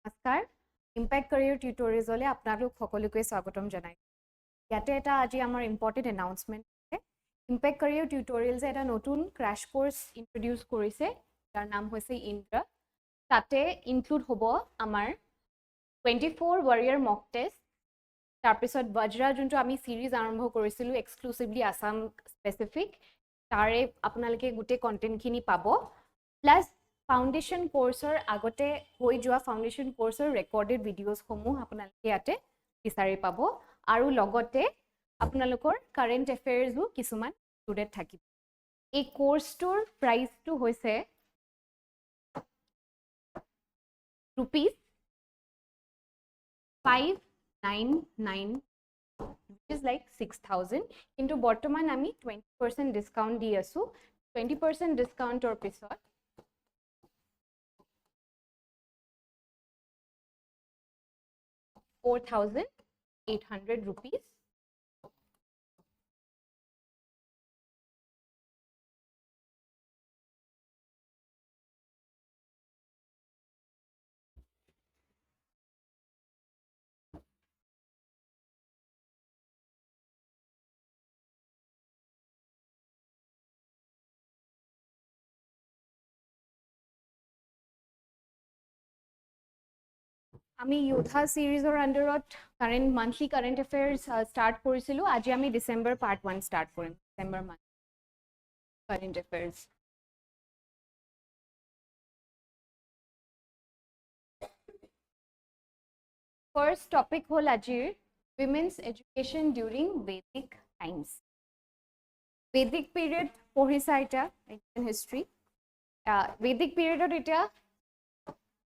নমস্কাৰ impact career টিউটৰিয়েলছলৈ আপোনালোক সকলোকে স্বাগতম জনাইছো ইয়াতে এটা আজি আমাৰ ইম্পৰ্টেণ্ট এনাউন্সমেন্ট আছে ইম্পেক্ট কেৰিয়াৰ টিউটৰিয়েলছে এটা নতুন ক্ৰাশ কোৰ্স ইন্ট্ৰোডিউস কৰিছে যাৰ নাম হৈছে ইন্দ্ৰা তাতে ইনক্লুড হ'ব আমাৰ 24 ৱাৰিয়াৰ মক টেষ্ট তাৰ পিছত YODHA যোনটো আমি সিৰিজ আৰম্ভ কৰিছিলো এক্সক্লুসিভলি আসাম স্পেসিফিক তাৰে আপোনালোকে গুটে কন্টেন্টখিনি পাব প্লাস ফাউন্ডেশন কোৰ্সৰ আগতে হৈ যোৱা ফাউন্ডেশন কোৰ্সৰ ৰেকৰ্ডেড ভিডিওস সমূহ আপোনালোকে ইয়াতে বিচাৰি পাব আৰু লগতে আপোনালোকৰ কাৰেন্ট এফেয়াৰ্সও কিছুমান ইনক্লুডেড থাকিব এই কোৰ্সটোৰ প্ৰাইসটো হৈছে rupees 599 which is like 6000 কিন্তু বৰ্তমান আমি 20% ডিসকাউন্ট দি আছো 20% ডিসকাউন্টৰ পিছত 4,800 rupees. আমি YODHA সিৰিজৰ আন্ডাৰত current monthly current affairs start কৰিছিলো আজি আমি ডিসেম্বৰ পাৰ্ট 1 স্টাৰ্ট কৰিম December month current affairs first topic হল আজিৰ women's education during Vedic times Vedic period পঢ়িছা এটা হিস্ট্ৰি Vedic পিৰিয়ডত এটা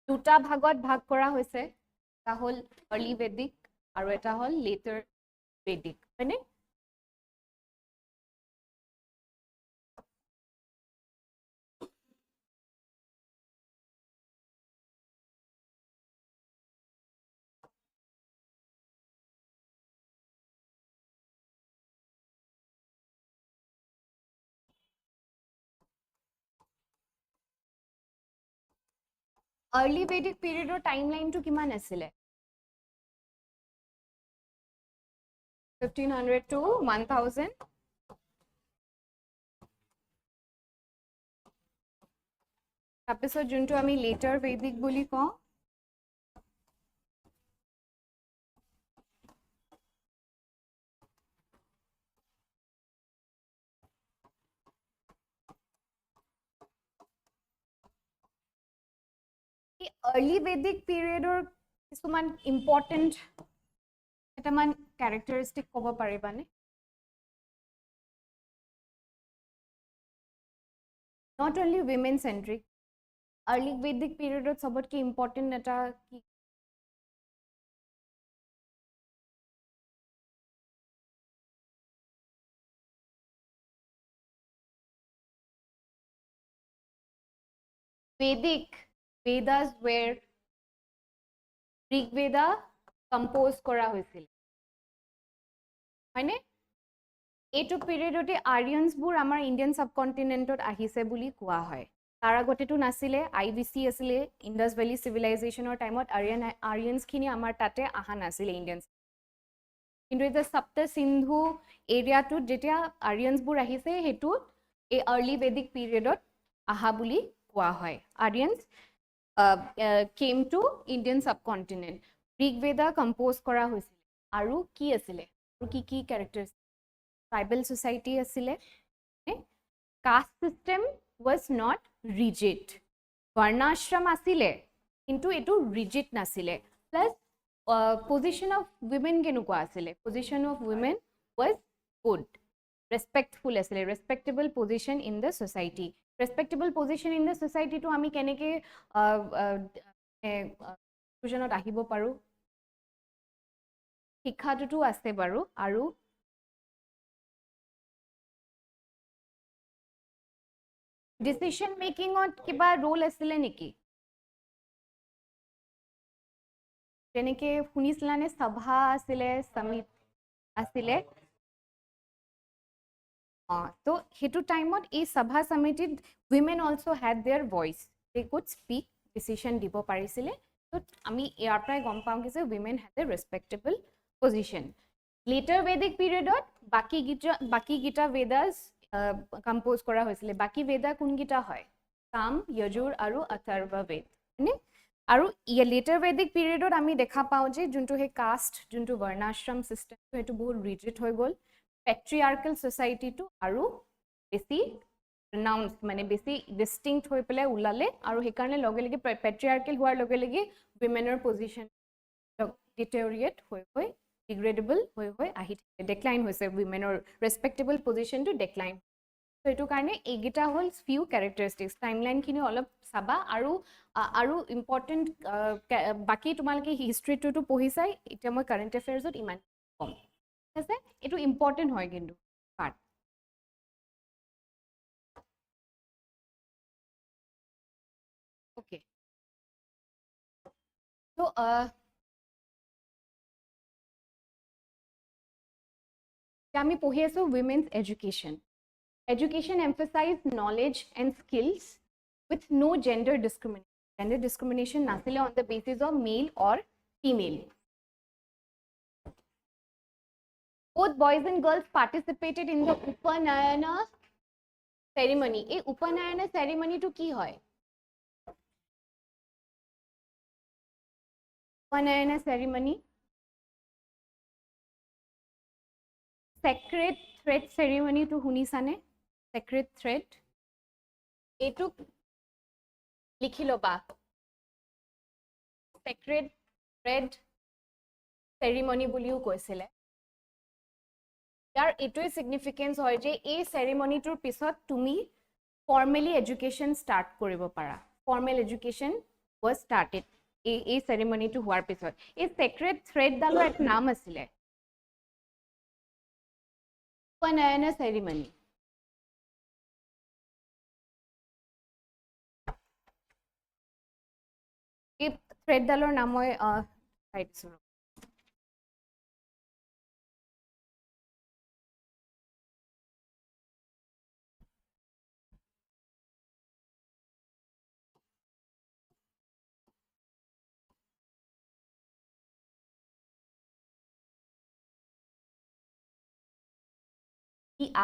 দুটা ভাগত ভাগ কৰা হৈছে এটা হল আৰ্লি বেদিক আৰু এটা হল লেটাৰ বেদিক মানে Early Vedic period or timeline to kiman asile 1500 to 1000 episode junto ami later Vedic boli ko early Vedic period or কিছুমান important এটামান characteristic কব পাৰিবানে not only women centric early Vedic period ot sabotke important eta ki Vedic Vedas were Rig Veda compose kora hoisil hoine etu period ote Aryans bur amar Indian subcontinent ot ahise buli koa hoy tar agote tu nasile IBC asile Indus Valley civilization or time ot Aryans khini amar tate aha nasile Indians kintu eta Sapta Sindhu area tu jetia Aryans bur ahise hetu e early Vedic period ot aha buli koa hoy Aryans came to Indian subcontinent Rig Veda compose kora hoisile aru ki asile aru ki characters tribal society asile caste system was not rigid varna ashram asile kintu etu rigid nasile plus position of women kenuko asile position of women was good respectful asile respectable position in the society respectable position in the society to ami keneke conclusionot ahibo paru শিক্ষাটো তো আছে বাৰু আৰু decision making ত কিবা role আছিল নেকি তেনেকে শুনিছিলানে সভা আছিল সমিতি আছিল তো হেতু টাইমত এই সভা সমিতিত women also had their voice they could speak decision দিব পাৰিছিলে তো So আমি ইয়াৰ পৰাই গম পাওঁ কি যে women had a respectable position. Later Vedic period বাকি গীতা Vedas কম্পোজ কৰা হৈছিলে বাকি Veda কোন গীতা হয় সাম যজুৰ আৰু অথৰ্ব বেদ হয়নে আৰু later Vedic period আমি দেখা পাওঁ যে যোনটো হে কাষ্ট যোনটো বৰ্ণাশ্ৰম সিস্টেম সেইটো বহুত ৰিজিড হৈ গল patriarchal society টো আৰু বেছি pronounced মানে বেছি distinct হৈ পেলাই উলালে আৰু সেই কাৰণে লগে লগে patriarchal হোৱাৰ লগে লগে womenৰ position deteriorate হৈ degradable হৈ আহি decline হৈছে womenৰ respectable position to decline so এটো কাৰণে এইগিটা হল few characteristics timeline খিনি অলপ চাবা আৰু important বাকি তোমালকে history টো পঢ়িছাই এটা মই current affairs ত ইমান কম ঠিক আছে এটো important হয় কিন্তু part okay so আমি পঢ়ি আছো women's education education emphasize knowledge and skills with no gender discrimination nasile on the basis of male or female both boys and girls participated in the upanayana ceremony এই upanayana ceremony to কি হয় upanayana ceremony sacred thread ceremony to শুনিছানে sacred thread এটো লিখি লবা sacred thread ceremony বুলিও কৈছিলে ইয়াৰ এটোই significance হয় যে এই ceremony টোৰ পিছত তুমি formally education start কৰিব পাৰা formal education was started এই ceremony টো হোৱাৰ পিছত এই sacred thread ডালৰ এক নাম আছিল upanayana ceremony এই thread ডালৰ নাম মই চাইছো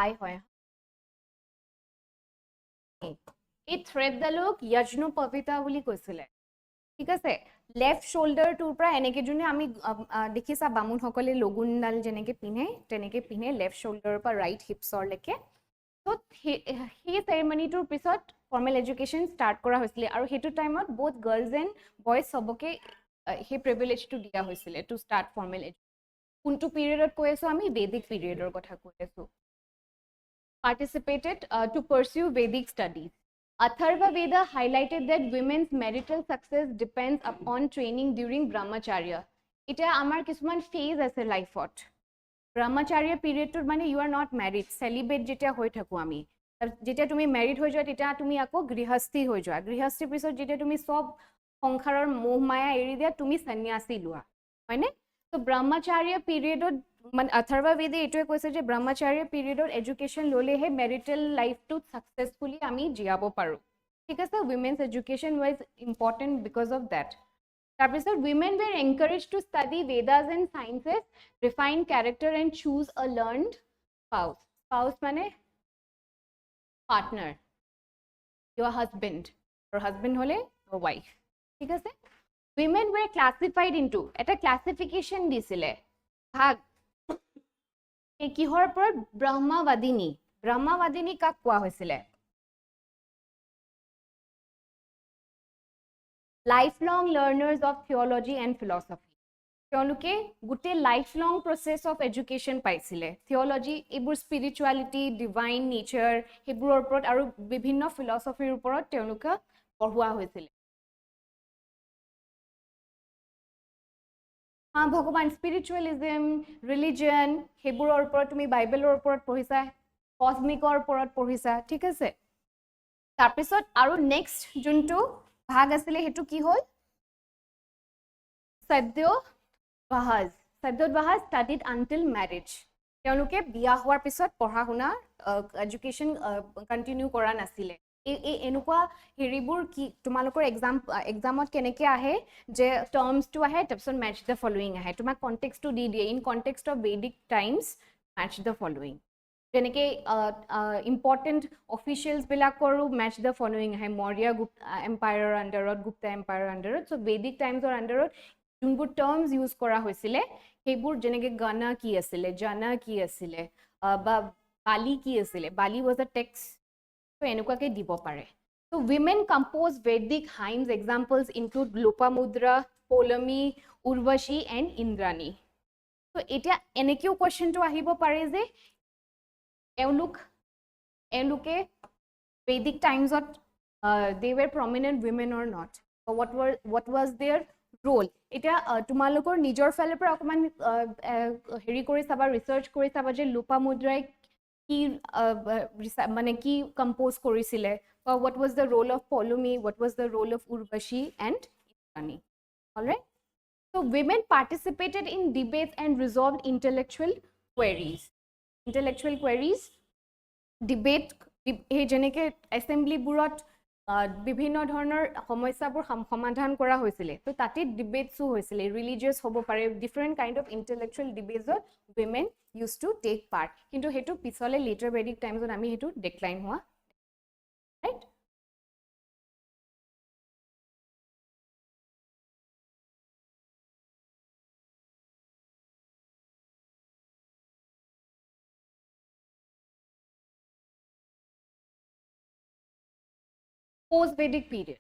I হয় এই থ্ৰেড ডালক যজ্ঞ পবিতা বুলি কৈছিলে ঠিক আছে লেফট শোল্ডাৰ টুৰ পৰা এনেকে জুনে আমি দেখিছা বামুন সকলে লগুনডাল যেনেকে পিনে তেনেকে পিনে লেফট শোল্ডাৰৰ পৰা ৰাইট হিপছৰ লৈকে তো সেই চেৰেমনিটোৰ পিছত ফৰ্মেল এডুকেশ্যন ষ্টাৰ্ট কৰা হৈছিলে আৰু সেইটো টাইমত both girls and boys সবকে সেই প্ৰিভিলেজটো দিয়া হৈছিলে টু ষ্টাৰ্ট ফৰ্মেল এডুকেশ্যন কোনটো পিৰিয়ডত কৈ আছো আমি বেদিক পিৰিয়ডৰ কথা কৈ আছো participated to pursue Vedic studies. Atharva Veda highlighted that women's marital success depends upon training during brahmacharya. Ita amar kisman phase ase life ot. Brahmacharya period to mane you are not married, celibate jetia hoi thaku ami. Jetia tumi married hoi joa tita tumi ako grihasti hoi joa. Grihasti pisot jetia tumi sob সংসাৰৰ মোহ মায়া এৰি দিয়া তুমি সন্ন্যাসী লোৱা হয়নে তো ব্ৰহ্মচাৰ্য পিৰিয়ডত মানে অথৰ্বা বেদে এটোৱে কৈছে যে ব্ৰহ্মচাৰ্য পিৰিয়ডত এডুকেশ্যন ললেহে মেৰিটেল লাইফটো সাকসেসফুলি আমি জিয়াব পাৰো ঠিক আছে women's education was important because of that তাৰপিছত women were encouraged to study Vedas and sciences refine character and choose a learned spouse মানে partner your husband or husband hole your wife ঠিক আছে women were classified into এটা classification দিছিলে ভাগ এই কিহৰ ওপৰত ব্ৰহ্মবাদিনী কাক কোৱা হৈছিলে lifelong learners of theology and philosophy তেওঁলোকে গুটে lifelong process of education পাইছিলে theology এবোৰ spirituality divine nature হেবোৰৰ ওপৰত আৰু বিভিন্ন philosophyৰ ওপৰত তেওঁলোকে পঢ়ুৱা হৈছিলে ভগৱান স্পিৰিচুৱেলিজম ৰিলিজন হেবোৰৰ ওপৰত তুমি বাইবেলৰ ওপৰত পঢ়িছা কসমিকৰ ওপৰত পঢ়িছা ঠিক আছে তাৰপিছত আৰু নেক্সট যোনটো ভাগ আছিল হেতু কি হল সদ্যোভাজ স্টাডিড আনটিল ম্যাৰেজ তেওঁলোকে বিয়া হোৱাৰ পিছত পঢ়া শুনা এডুকেশ্যন কন্টিনিউ কৰা নাছিলে এনেকুৱা হেৰিবোৰ কি তোমালোকৰ এক্সামত কেনেকৈ আহে যে টাৰ্মছটো আহে তাৰপিছত মেচ দ্য ফলোয়িং আহে, তোমাক কণ্টেক্সটো দি দিয়ে, ইন কণ্টেক্সট অফ বৈদিক টাইমছ মেচ দ্য ফলোয়িং, যেনেকৈ ইম্পৰ্টেণ্ট অফিচিয়েলছবিলাকৰো মেচ দ্য ফলোয়িং আহে, মৌৰ্য এম্পায়াৰৰ আণ্ডাৰত, গুপ্তা এম্পায়াৰৰ আণ্ডাৰত। চ' বৈদিক টাইমছৰ আণ্ডাৰত যোনবোৰ টাৰ্মছ ইউজ কৰা হৈছিলে সেইবোৰ যেনেকৈ গণা কি আছিলে, জানা কি আছিলে, বা বালি কি আছিলে, বালি ৱাজ আ টেক্সট, তো এনেকুৱাকৈ দিব পাৰে। তো উইমেন কম্প'জ বৈদিক hymns, examples include Lopamudra, Paulomi, Urvashi and Indrani. তো এতিয়া এনেকৈও কুৱেশ্যনটো আহিব পাৰে যে এওঁলোকে বৈদিক টাইমছত they were prominent women or not, what was their role? এতিয়া তোমালোকৰ নিজৰ ফালৰ পৰা অকণমান হেৰি কৰি চাবা, ৰিচাৰ্চ কৰি চাবা যে লোপামুদ্ৰাই কি মানে কি কম্প'জ কৰিছিলে, বা what was the role of Ptolemy, what was the role of Urvashi and Indranee. All right, so women participated in debates and resolved intellectual queries, debate, এই যেনেকৈ এছেম্বলিবোৰত বিভিন্ন ধৰণৰ সমস্যাবোৰ সমাধান কৰা হৈছিলে, তো তাতে ডিবেটছো হৈছিলে, ৰিলিজিয়াছ হ'ব পাৰে, ডিফাৰেণ্ট কাইণ্ড অফ ইণ্টেলেকচুৱেল ডিবেটছত women use to take part, কিন্তু সেইটো পিছলৈ লেটাৰ বৈদিক টাইমছত আমি সেইটো ডিক্লাইন হোৱা, right? Post-Vedic period.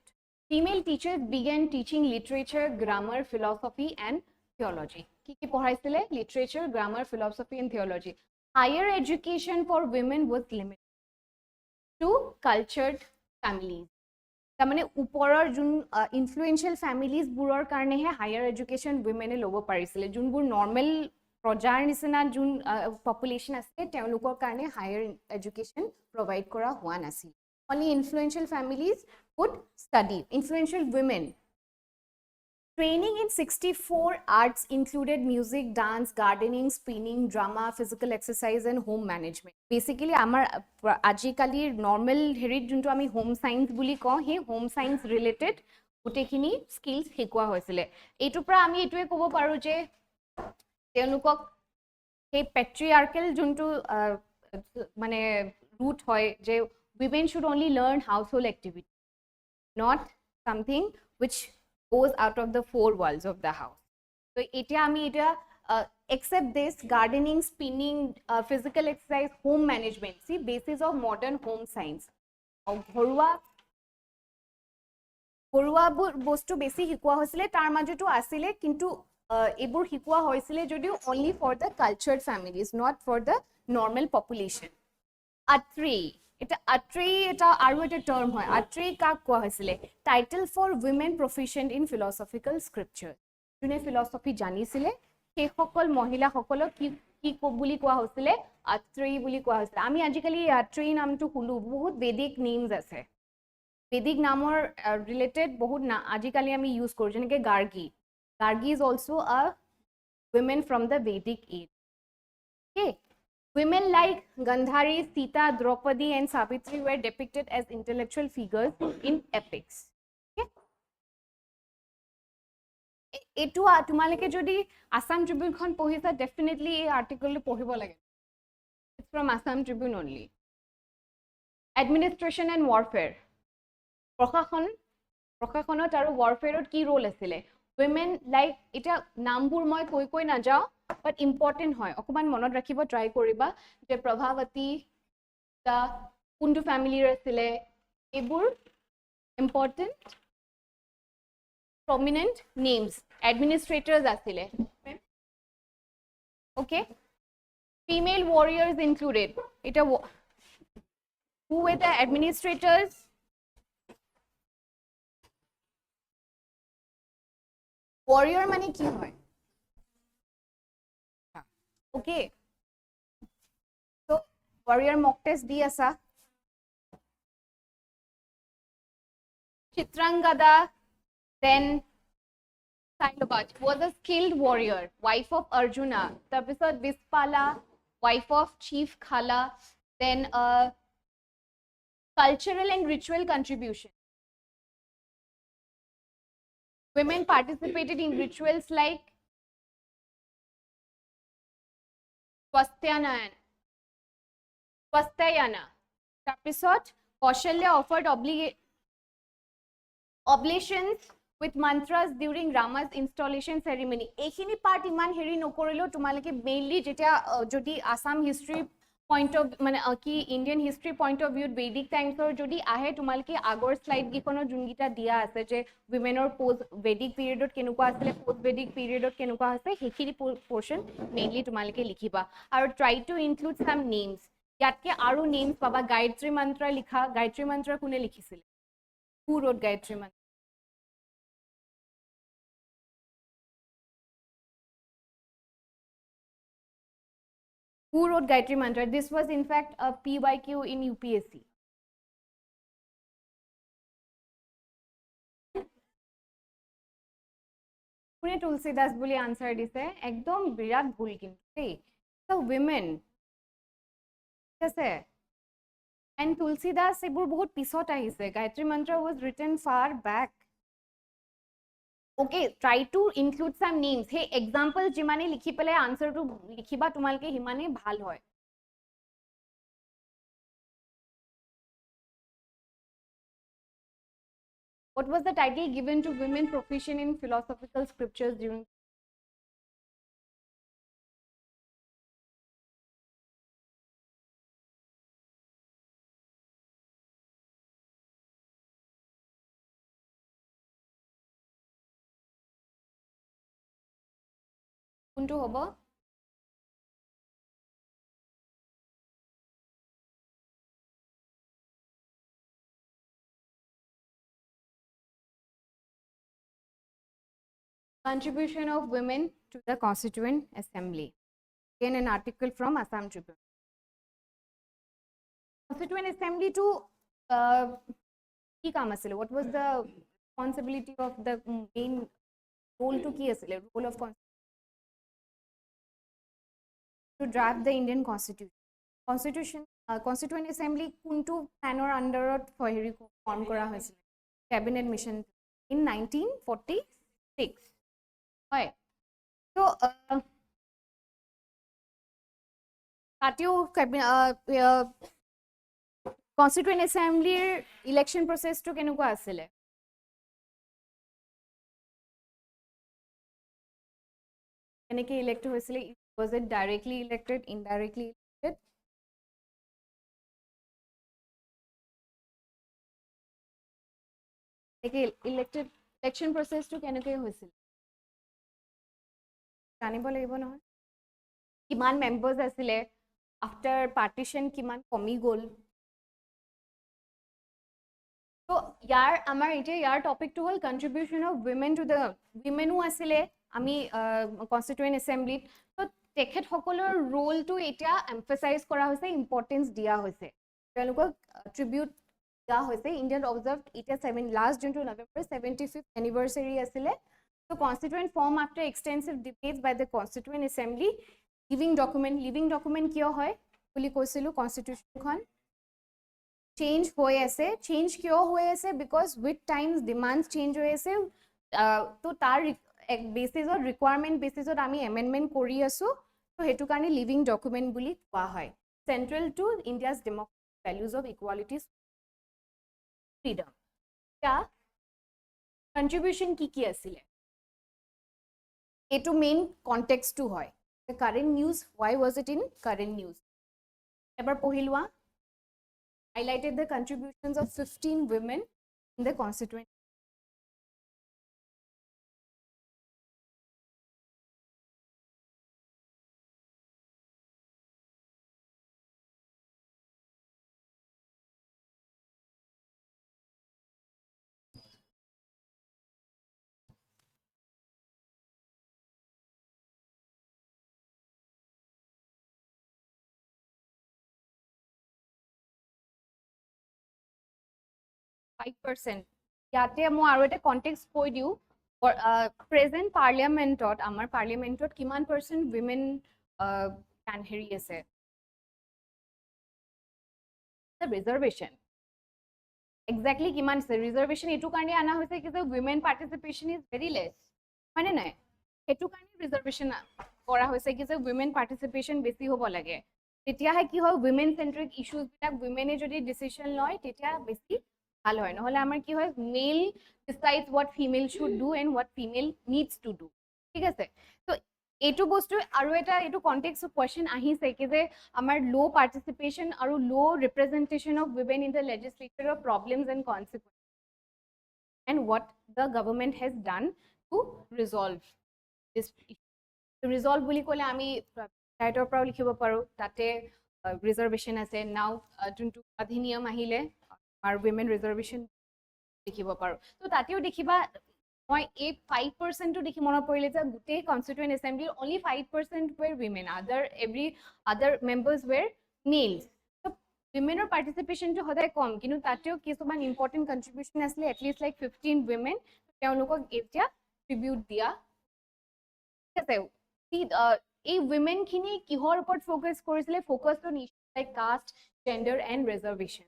Female teachers began teaching literature, grammar, philosophy, and theology. কি কি পঢ়াইছিলে? Literature, grammar, philosophy, and theology. Higher education for women was limited to cultured families. তাৰমানে ওপৰৰ যোন ইনফ্লুৱেঞ্চিয়েল ফেমিলিজবোৰৰ কাৰণেহে হায়াৰ এডুকেশ্যন উইমেনে ল'ব পাৰিছিলে, যোনবোৰ নৰ্মেল প্ৰজাৰ নিচিনা যোন পপুলেশ্যন আছে তেওঁলোকৰ কাৰণে হায়াৰ এডুকেশ্যন প্ৰভাইড কৰা হোৱা নাছিল। Only influential families would study, influential women. Training in 64 arts included music, dance, gardening, spinning, drama, physical exercise, and home management. Basically, our ajikali normal herit junto ami home science buli ko, he home science related gotekhini skills hikwa hoisile. Etu pra ami etue kobo paru je teonukok he patriarchal junto mane root hoy je women should only learn household activity, not something which goes out of the four walls of the house. So accept this: gardening, spinning, physical exercise, home management. See, basis of modern home science. ঘৰুৱা বস্তু বেছি শিকোৱা হৈছিলে, তাৰ মাজতো আছিলে, কিন্তু এইবোৰ শিকোৱা হৈছিলে যদিও only for the cultured families, not for the normal population. Atri. Atri এটা আৰু এটা টাৰ্ম হয়। Atri কাক কোৱা হৈছিলে? Title for women proficient in philosophical scripture. যোনে ফিলচফি জানিছিলে সেইসকল মহিলাসকলক কি বুলি কোৱা হৈছিলে? আত্ৰি বুলি কোৱা হৈছিলে। আমি আজিকালি আত্ৰি নামটো শুনো, বহুত বেদিক নেমছ আছে, বেদিক নামৰ ৰিলেটেড বহুত আজিকালি আমি ইউজ কৰোঁ, যেনেকৈ Gargi. Gargi is also' a women from the Vedic age. Okay, women like Gandhari, Sita, Draupadi, and Savitri were depicted as intellectual figures in epics. Okay? Etu tumaleke jodi Assam Tribune khon pohisa, definitely ei article pohibo lage. It's from Assam Tribune only. Administration and warfare. প্ৰশাসনত আৰু warfare কি role আছিলে? Women like এটা নামবোৰ মই কৈ নাযাওঁ, but important হয়, অকমান মনত ৰাখিব ট্ৰাই কৰিবা যে প্ৰভাৱতী কোনটো ফেমিলিৰ আছিলে, এইবোৰ important prominent names, administrators asile. Okay, female warriors included. Who were the administrators? Warrior mane ki hoy? Okay, so warrior mock test di asa. Chitrangada, then Sailabaj was a skilled warrior, wife of Arjuna. Tarpisot Vispala, wife of Chief Khala. Then Cultural and ritual contribution. Women participated in rituals like Swasthayana. Tapisot, Kaushalya offered oblations with mantras during Rama's installation ceremony. Ekhini part iman heri nokorilo tumaleke mainly jetia jodi Assam history point of mane ki Indian history point of view Vedic times or jodi ahe tumaleke agor slide gikono jungita dia ase je women or post Vedic period ot kenuka asile post Vedic period ot kenuka ase hekhini portion mainly tumaleke likhiba aru try to include some names yatke aru names paba Gayatri mantra likha Gayatri mantra kune likhisile who wrote Gayatri mantra Who wrote Gayatri Mantra? This was in fact a PYQ in UPSC. Kune Tulsidas boli answer dise ekdom birat bhul kintu so women ase and Tulsidas ebur bahut pisot ahise Gayatri Mantra was written far back. Okay, try to include some names. Hey, example jimane likhi pele answer to likhiba tumalke himane bhal hoy. What was the title given to women proficient in philosophical scriptures during কোনটো হ'ব Contribution of women to the Constituent Assembly. Again, an article from Assam Tribune. Constituent Assembly to what was the responsibility of the main role to role of to draft the Indian Constitution. Constituent Assembly kuntu panor under form kora hoisile cabinet mission in 1946. Right. So Constituent Assembly election process to kenuka asile keneke elect hoisile was it directly elected indirectly elected elected election process to keneke hoisile জানিব লাগিব নহয় কিমান মেম্বাৰ্স আছিলে after partition কিমান কমি গল তো ইয়াৰ আমাৰ এতিয়া ইয়াৰ টপিকটো হল কন্ট্ৰিবিউশন অফ উইমেন টু দ্য উইমেনও আছিলে আমি কনস্টিটিউয়েন্ট এসেম্বলিত তো তেখেত সকলৰ ৰোলটো এতিয়া এমফাসাইজ কৰা হৈছে ইম্পৰ্টেন্স দিয়া হৈছে তেওঁলোকক ট্ৰিবিউট দিয়া হৈছে ইণ্ডিয়ান অবজাৰ্ভ এতিয়া 7 last June to November 75th anniversary আছিলে So constituent form after extensive debates by the Constituent Assembly. Living document kiyo hoy boli koisilu constitution khon change hoy ase change kiyo hoy ase because with times demands change hoy ase to tar basis or requirement basis or ami amendment kori asu so hetu karone living document boli koa hoy central to India's democratic values of equality freedom ya contribution ki asile etu main context to hoy the current news why was it in current news ebar pohilwa highlighted the contributions of 15 women in the constituent 5%. ইয়াতে মই আৰু এটা context কৈ দিও present পাৰ্লিয়ামেন্টত আমাৰ পাৰ্লিয়ামেন্টত কিমান per cent women can হেৰি আছে the reservation এক্স্যাক্টলি কিমান আছে ৰিজাৰ্ভেশ্যন এইটো কাৰণে আনা হৈছে কি যে women participation is very less হয়নে নাই সেইটো কাৰণে ৰিজাৰ্ভেশ্যন কৰা হৈছে কি যে উইমেন পাৰ্টিচিপেশ্যন বেছি হ'ব লাগে তেতিয়াহে কি হয় উইমেন চেন্ট্ৰিক ইছ্যুজবিলাক উইমেনে যদি ডিচিশ্যন লয় তেতিয়া বেছি ভাল হয় নহ'লে আমাৰ কি হয় male decides what female should do and what female needs to do ঠিক আছে ত' এইটো বস্তু আৰু এটা এইটো কনটেক্সট কুৱেশ্যন আহিছে কি যে আমাৰ লো পাৰ্টিচিপেশ্যন আৰু low representation of women in the লেজিছলেচাৰৰ problems and consequence and what the government has done to resolve this resolve বুলি ক'লে আমি পঞ্চায়তৰ পৰাও লিখিব পাৰোঁ তাতে ৰিজাৰ্ভেশ্যন আছে নাও যোনটো অধিনিয়ম আহিলে আমাৰ উইমেন ৰিজাৰ্ভেশ্যন লিখিব পাৰোঁ ত' তাতেও দেখিবা মই এই 5%টো দেখি মনত পৰিলে যে গোটেই কনষ্টিটুৱেণ্ট এছেম্বলিৰ অনলি 5% ৱেৰ উইমেন আদাৰ মেম্বাৰ্ছ ৱেৰ মেলছ উইমেনৰ পাৰ্টিচিপেশ্যনটো সদায় কম কিন্তু তাতেও কিছুমান ইম্পৰ্টেণ্ট কণ্ট্ৰিবিউশ্যন আছিলে এটলিষ্ট লাইক 15 উইমেন তেওঁলোকক এতিয়া ট্ৰিবিউট দিয়া ঠিক আছে এই উইমেনখিনি কিহৰ ওপৰত ফ'কাছ কৰিছিলে focus on issue like caste gender and reservation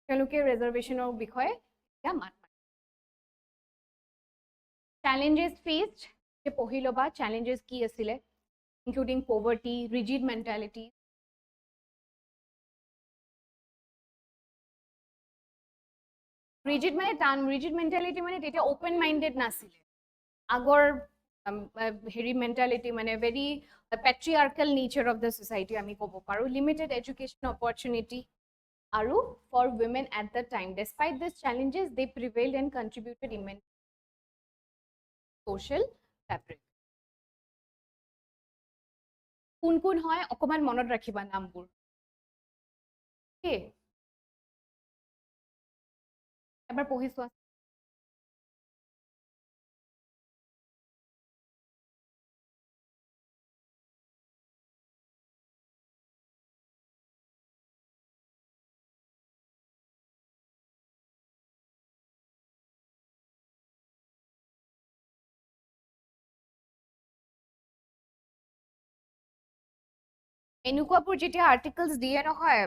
তেওঁলোকে ৰিজাৰ্ভেশ্যনৰ বিষয়ে এতিয়া মাত challenges faced পঢ়ি ল'বা challenges কি আছিলে including poverty rigid mentality rigid মানে টান rigid mentality মানে তেতিয়া open minded নাছিলে আগৰ হেৰি mentality মানে very patriarchal nature of the society আমি ক'ব পাৰোঁ limited education opportunity আৰু for women at the time despite these challenges they prevailed and contributed immensely social fabric কোন কোন হয় অকমান মনত ৰাখিবা নামবোৰ কি এবাৰ পঢ়ি চোৱা এনেকুৱাবোৰ যেতিয়া আৰ্টিকলছ দিয়ে নহয়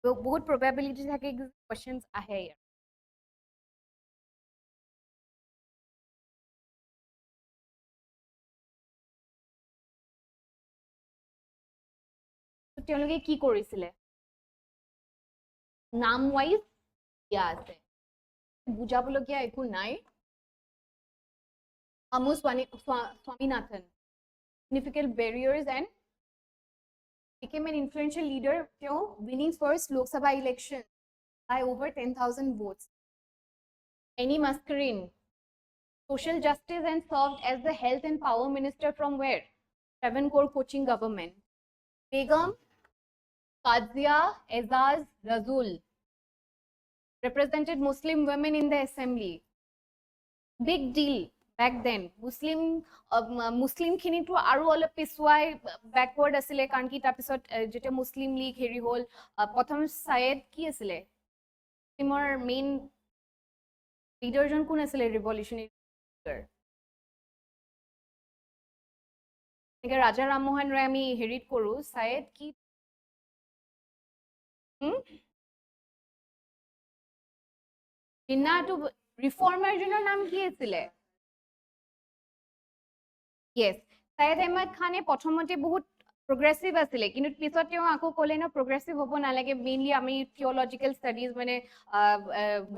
বহুত প্ৰবেবিলিটি থাকে কুৱেশ্যনছ আহে ইয়াৰ তেওঁলোকে কি কৰিছিলে নাম ৱাইজ দিয়া আছে বুজাবলগীয়া একো নাই আমু Swaminathan significant barriers and became an influential leader winning first Lok Sabha election by over 10,000 votes. Annie Mascarin, social justice and served as the health and power minister from where? Travancore coaching government. Begum Kadzia Ezaz Razul represented Muslim women in the assembly. Big deal back then. Muslim খিনিটো আৰু অলপ পিছুৱাই backward আছিলে কাৰণ কি তাৰপিছত যেতিয়া মুছলিম league হেৰি হ'ল প্ৰথম ছায়েদ কি আছিলে মুছলিমৰ মেইন লিডাৰজন কোন আছিলে ৰিভলিউচনাৰী লিডাৰ এনেকৈ ৰাজা ৰামমোহন ৰায় আমি হেৰিত কৰোঁ ছায়েদ কি জিন্নাটো ৰিফৰ্মাৰজনৰ নাম কি আছিলে Yes, Syed Ahmed Khan প্ৰথমতে বহুত progressive আছিলে কিন্তু পিছত তেওঁ আকৌ ক'লে ন progressive হ'ব নালাগে mainly আমি theological studies মানে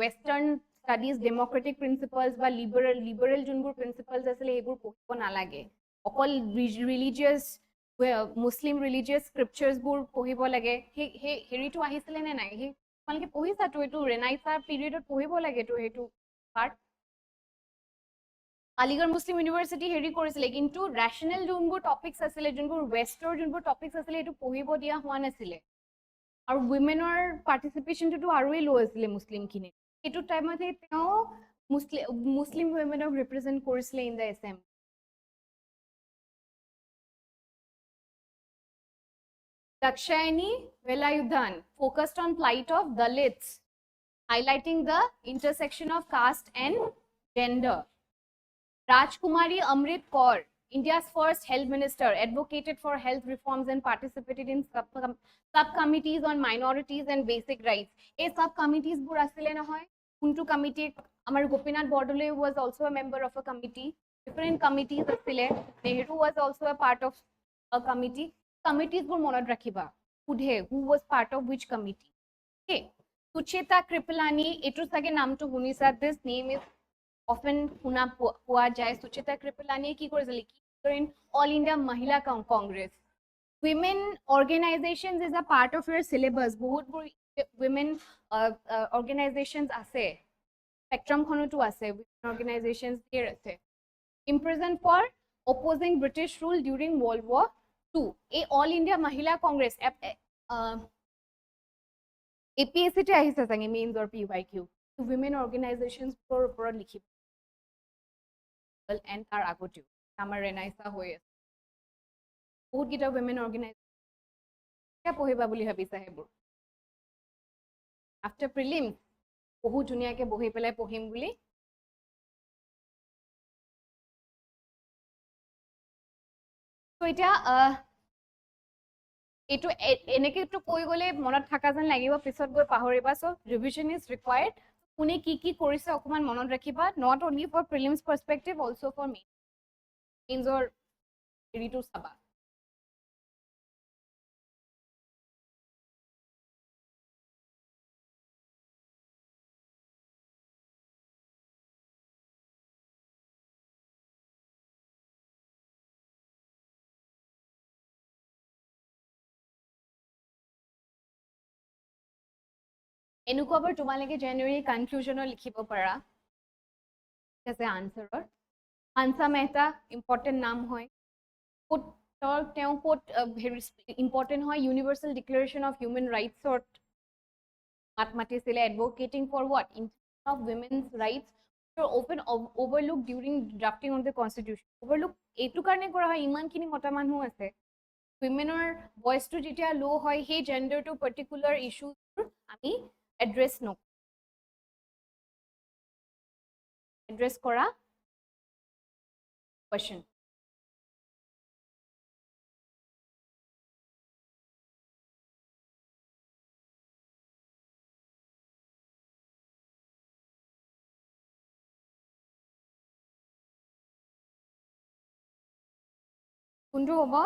western studies democratic principles বা liberal যোনবোৰ principles আছিলে সেইবোৰ পঢ়িব নালাগে অকল religious Muslim religious scriptures বোৰ পঢ়িব লাগে সেই হেৰিটো আহিছিলে নে নাই সেই তোমালোকে পঢ়িছাতো এইটো ৰেনাইছা পিৰিয়ডত পঢ়িব লাগেতো সেইটো পাৰ্ট আলিগড় মুছলিম ইউনিভাৰ্চিটি হেৰি কৰিছিলে কিন্তু ৰেচনেল যোনবোৰ টপিকছ আছিলে যোনবোৰ ৱেষ্টৰ যোনবোৰ টপিকছ আছিলে সেইটো পঢ়িব দিয়া হোৱা নাছিলে আৰু উইমেনৰ পাৰ্টিচিপেশ্যনটোতো আৰুৱেই ল' আছিলে মুছলিমখিনি সেইটো টাইমতে তেওঁ মুছলিম উইমেনক ৰিপ্ৰেজেণ্ট কৰিছিলে in the assembly Dakshayani Velayudhan focused on plight of Dalits, highlighting the intersection of caste and gender. Rajkumari Amrit Kaur India's first health minister, advocated for health reforms and participated in subcommittees on minorities and basic rights. A subcommittees bur asile nahoy, kuntu committee amar Gopinath Bordole was also a member of a committee. Different committees asile. Nehru was also a part of a committee. Committees bur monot rakhiba. Who was part of which committee? Okay. Sucheta Kripalani, etu sage namto hunisa. This name is often শুনা পোৱা যায়. Sucheta Kripalani কি কৰিছিল? In All India Mahila Congress. Women organizations is a part of your syllabus. বহুত women organizations আছে. Spectrum খনটো আছে. Women organizations here আছে. Imprisoned for opposing British rule during World War II. A All India Mahila Congress. APSC তে আহিছে চাগে mains or PYQ. Women organizations for ওপৰত লিখিব and তাৰ আগতেও আমাৰ ৰেনাইছা হৈ আছে বহুত কিটা women organization পঢ়িবা বুলি ভাবিছা হেবোৰ after prelim বহুত ধুনীয়াকে বহি পেলাই পঢ়িম বুলি তো এটা এটো এনেকে তো কৈ গলে মনত থাকা যেন লাগিব পিছত গৈ পাহৰিবা সো ৰিভিজন ইজ ৰিকোয়াৰ্ড কোনে কি কৰিছে অকমান মনত ৰাখিবা not only for prelims perspective also for mains or ready to saba এনুকোবৰ তোমালকে জেনুয়াৰি কনক্লুজনৰ লিখিব পাৰা ঠিক আছে আনসাৰৰ আনসা মেহতা ইম্পৰ্টেন্ট নাম হয় কোট তেওঁ কোট ইম্পৰ্টেন্ট হয় ইউনিভাৰ্সাল ডিক্লাৰেশন অফ হিউম্যান ৰাইটছৰ মাতিছিলে advocating for what in of women's rights were often overlooked during drafting of the constitution overlook এইটো কাৰণে কৰা হয় ইমানখিনি মতা মানুহ আছে womenৰ ভয়েসটো যেতিয়া লো হয় সেই জেন্ডাৰ টু পাৰ্টিকুলাৰ ইস্যুজ আমি address kora question kundu hobo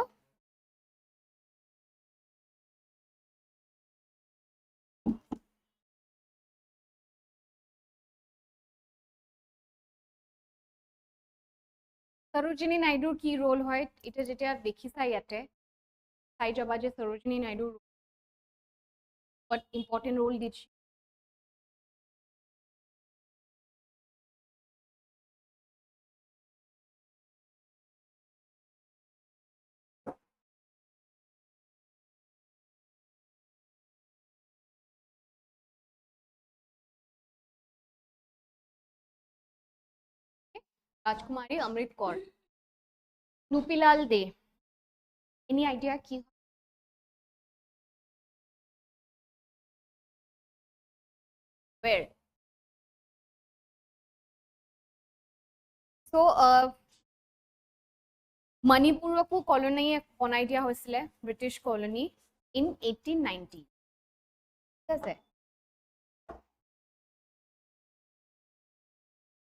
Sarojini Naidu কি রোল হয় এটা যেটা দেখিছা ইয়াতে চাই যাবা যে Sarojini Naidu what important role did she Rajkumari Amrit Kaur Nupilal De any idea ki where so Manipurku colony বনাই দিয়া হৈছিলে British colony in 1890 ঠিক আছে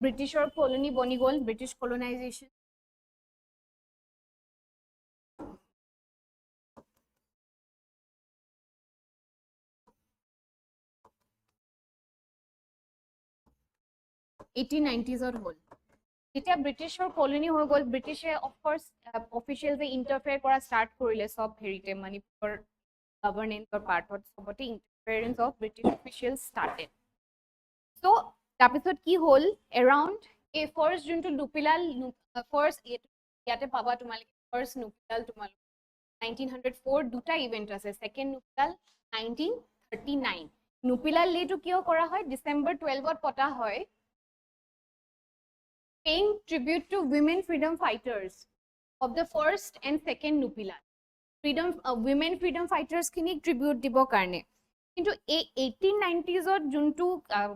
Britishৰ colony বনি গল British colonization $1890s হল যেতিয়া ব্ৰিটিছৰ কলনি হৈ গল ব্ৰিটিছে অফ কোৰ্স অফিচিয়েললি ইন্টাৰফেয়াৰ কৰা স্টাৰ্ট কৰিলে সব হেৰিতে মণিপুৰ গভৰ্নেন্সৰ পাৰ্টত সবতে ইন্টাৰফেৰেন্স অফ ব্ৰিটিছ অফিচিয়েলস স্টাৰ্টেড সো তাৰপিছত কি হল এৰাউণ্ড এ ফাৰ্ষ্ট যোনটো নুপিলাল ফাৰ্ষ্ট ইয়াতে পাবা তোমালোকে ফাৰ্ষ্ট নুপিলাল তোমালোকে 1904 দুটা ইভেন্ট আছে সেকেন্ড নুপিলাল 1939 নুপিলাল লেটো কিয় কৰা হয় ডিসেম্বৰ 12ত পতা হয় paying tribute to women freedom fighters of the first and second Nupilal. Women freedom fighters kini tribute dibo karne. Kintu 1890s or juntu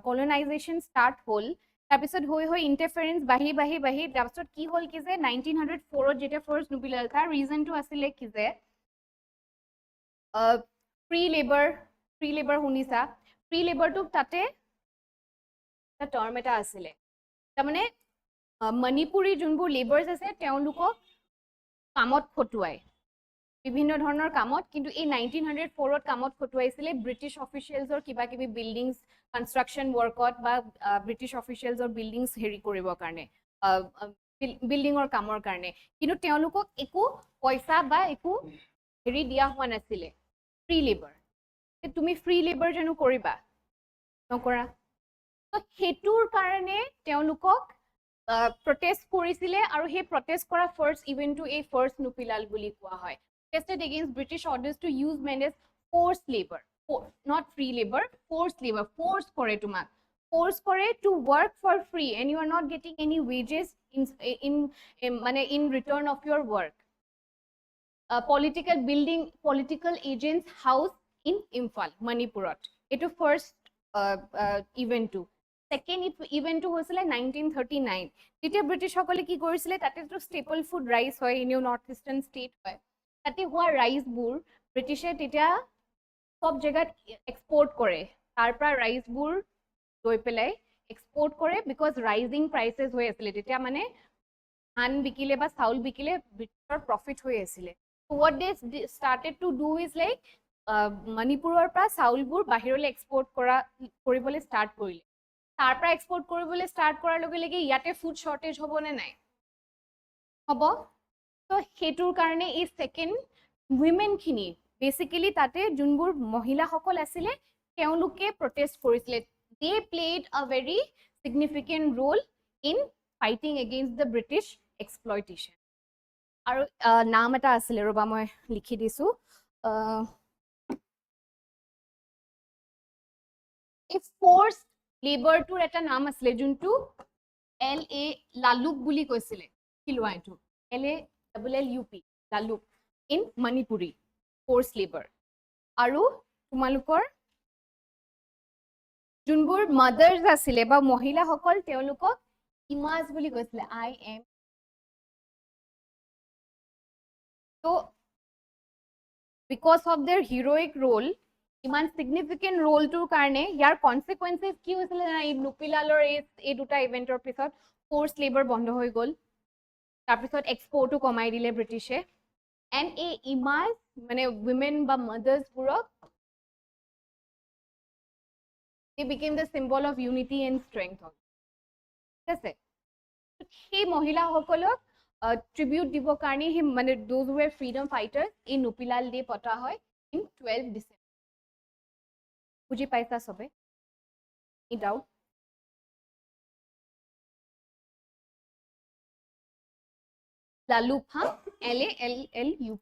colonization start hol, তাৰপিছত হৈ ইণ্টাৰফাৰেন্স বাঢ়ি তাৰপিছত কি হ'ল কি যে 1904 যেতিয়া ফাৰ্ষ্ট নুপিলাল তাৰ ৰিজনটো আছিলে কি যে ফ্ৰী লেবাৰ শুনিছা ফ্ৰী লেবাৰটোক তাতে এটা টাৰ্ম এটা আছিলে তাৰমানে মণিপুৰী যোনবোৰ লেবাৰ্ছ আছে তেওঁলোকক কামত খটুৱাই বিভিন্ন ধৰণৰ কামত কিন্তু এই 1904ত কামত খটুৱাইছিলে ব্ৰিটিছ অফিচিয়েলছৰ কিবা কিবি বিল্ডিংছ কনষ্ট্ৰাকশ্যন ৱৰ্কত বা ব্ৰিটিছ অফিচিয়েলছৰ বিল্ডিংছ হেৰি কৰিবৰ কাৰণে বিল্ডিঙৰ কামৰ কাৰণে কিন্তু তেওঁলোকক একো পইচা বা একো হেৰি দিয়া হোৱা নাছিলে ফ্ৰী লেবাৰ তুমি ফ্ৰী লেবাৰ জানো কৰিবা নকৰা সেইটোৰ কাৰণে তেওঁলোকক protest কৰিছিলে আৰু সেই protest কৰা first event to a first নুপিলাল বুলি কোৱা হয় protested against British orders to use men as forced labor not free labor forced labor force কৰে তোমাক force কৰে to work for free and you are not getting any wages in return of your work political agents house in Imphal Manipurot etu first event to Second event হৈছিলে 1939 তেতিয়া British সকলে কি কৰিছিলে তাতে তো স্টেপল ফুড ৰাইচ হয় ইনিও north eastern state হয় তাতে হোৱা ৰাইচবোৰ ব্ৰিটিছে তেতিয়া সব জায়গাত এক্সপোৰ্ট কৰে তাৰ পৰা ৰাইচবোৰ লৈ পেলাই এক্সপোৰ্ট কৰে বিকজ ৰাইজিং প্ৰাইচেছ হৈ আছিলে তেতিয়া মানে ধান বিকিলে বা চাউল বিকিলে ব্ৰিটিছৰ প্ৰফিট হৈ আছিলে what they started to do is like মণিপুৰৰ পৰা চাউলবোৰ বাহিৰলৈ এক্সপোৰ্ট কৰিবলৈ ষ্টাৰ্ট কৰিলে তাৰ পৰা এক্সপোৰ্ট কৰিবলৈ ষ্টাৰ্ট কৰাৰ লগে লগে ইয়াতে ফুড শৰ্টেজ হ'ব নে নাই হ'ব তো সেইটোৰ কাৰণে এই সেকেন্ড উইমেনখিনি বেসিক্যালি তাতে যোনবোৰ মহিলাসকল আছিলে তেওঁলোকে প্ৰটেষ্ট কৰিছিলে they played a very significant role in fighting against the British exploitation আৰু নাম এটা আছিলে ৰবা মই লিখি দিছো এই ফোৰ্স লেবাৰটোৰ এটা নাম আছিলে যোনটো LA লালুক বুলি কৈছিলে কিলোৱা এইটো LALLUP Lalook in Manipuri force labour আৰু তোমালোকৰ যোনবোৰ মাদাৰ্স আছিলে বা মহিলাসকল তেওঁলোকক ইমাজ বুলি কৈছিলে IM so because of their heroic role ইমান significant role টোৰ কাৰণে ইয়াৰ consequences কি হৈছিলে না এই নুপিলালৰ এই দুটা ইভেন্টৰ পিছত ফোৰ্স লেবাৰ বন্ধ হৈ গল তাৰ পিছত এক্সপোৰ্টও কমাই দিলে ব্ৰিটিছে এন্ড এই ইমাজ মানে women বা mothers বোৰক they became the symbol of unity and strength ঠিক আছে সেই মহিলাসকলক tribute দিবৰ কাৰণে হে মানে those who were freedom fighters এই নুপিলাল ডে পতা হয় in 12 December বুজি পাইছা সবে নি ডাউট লালুক হা LALLUP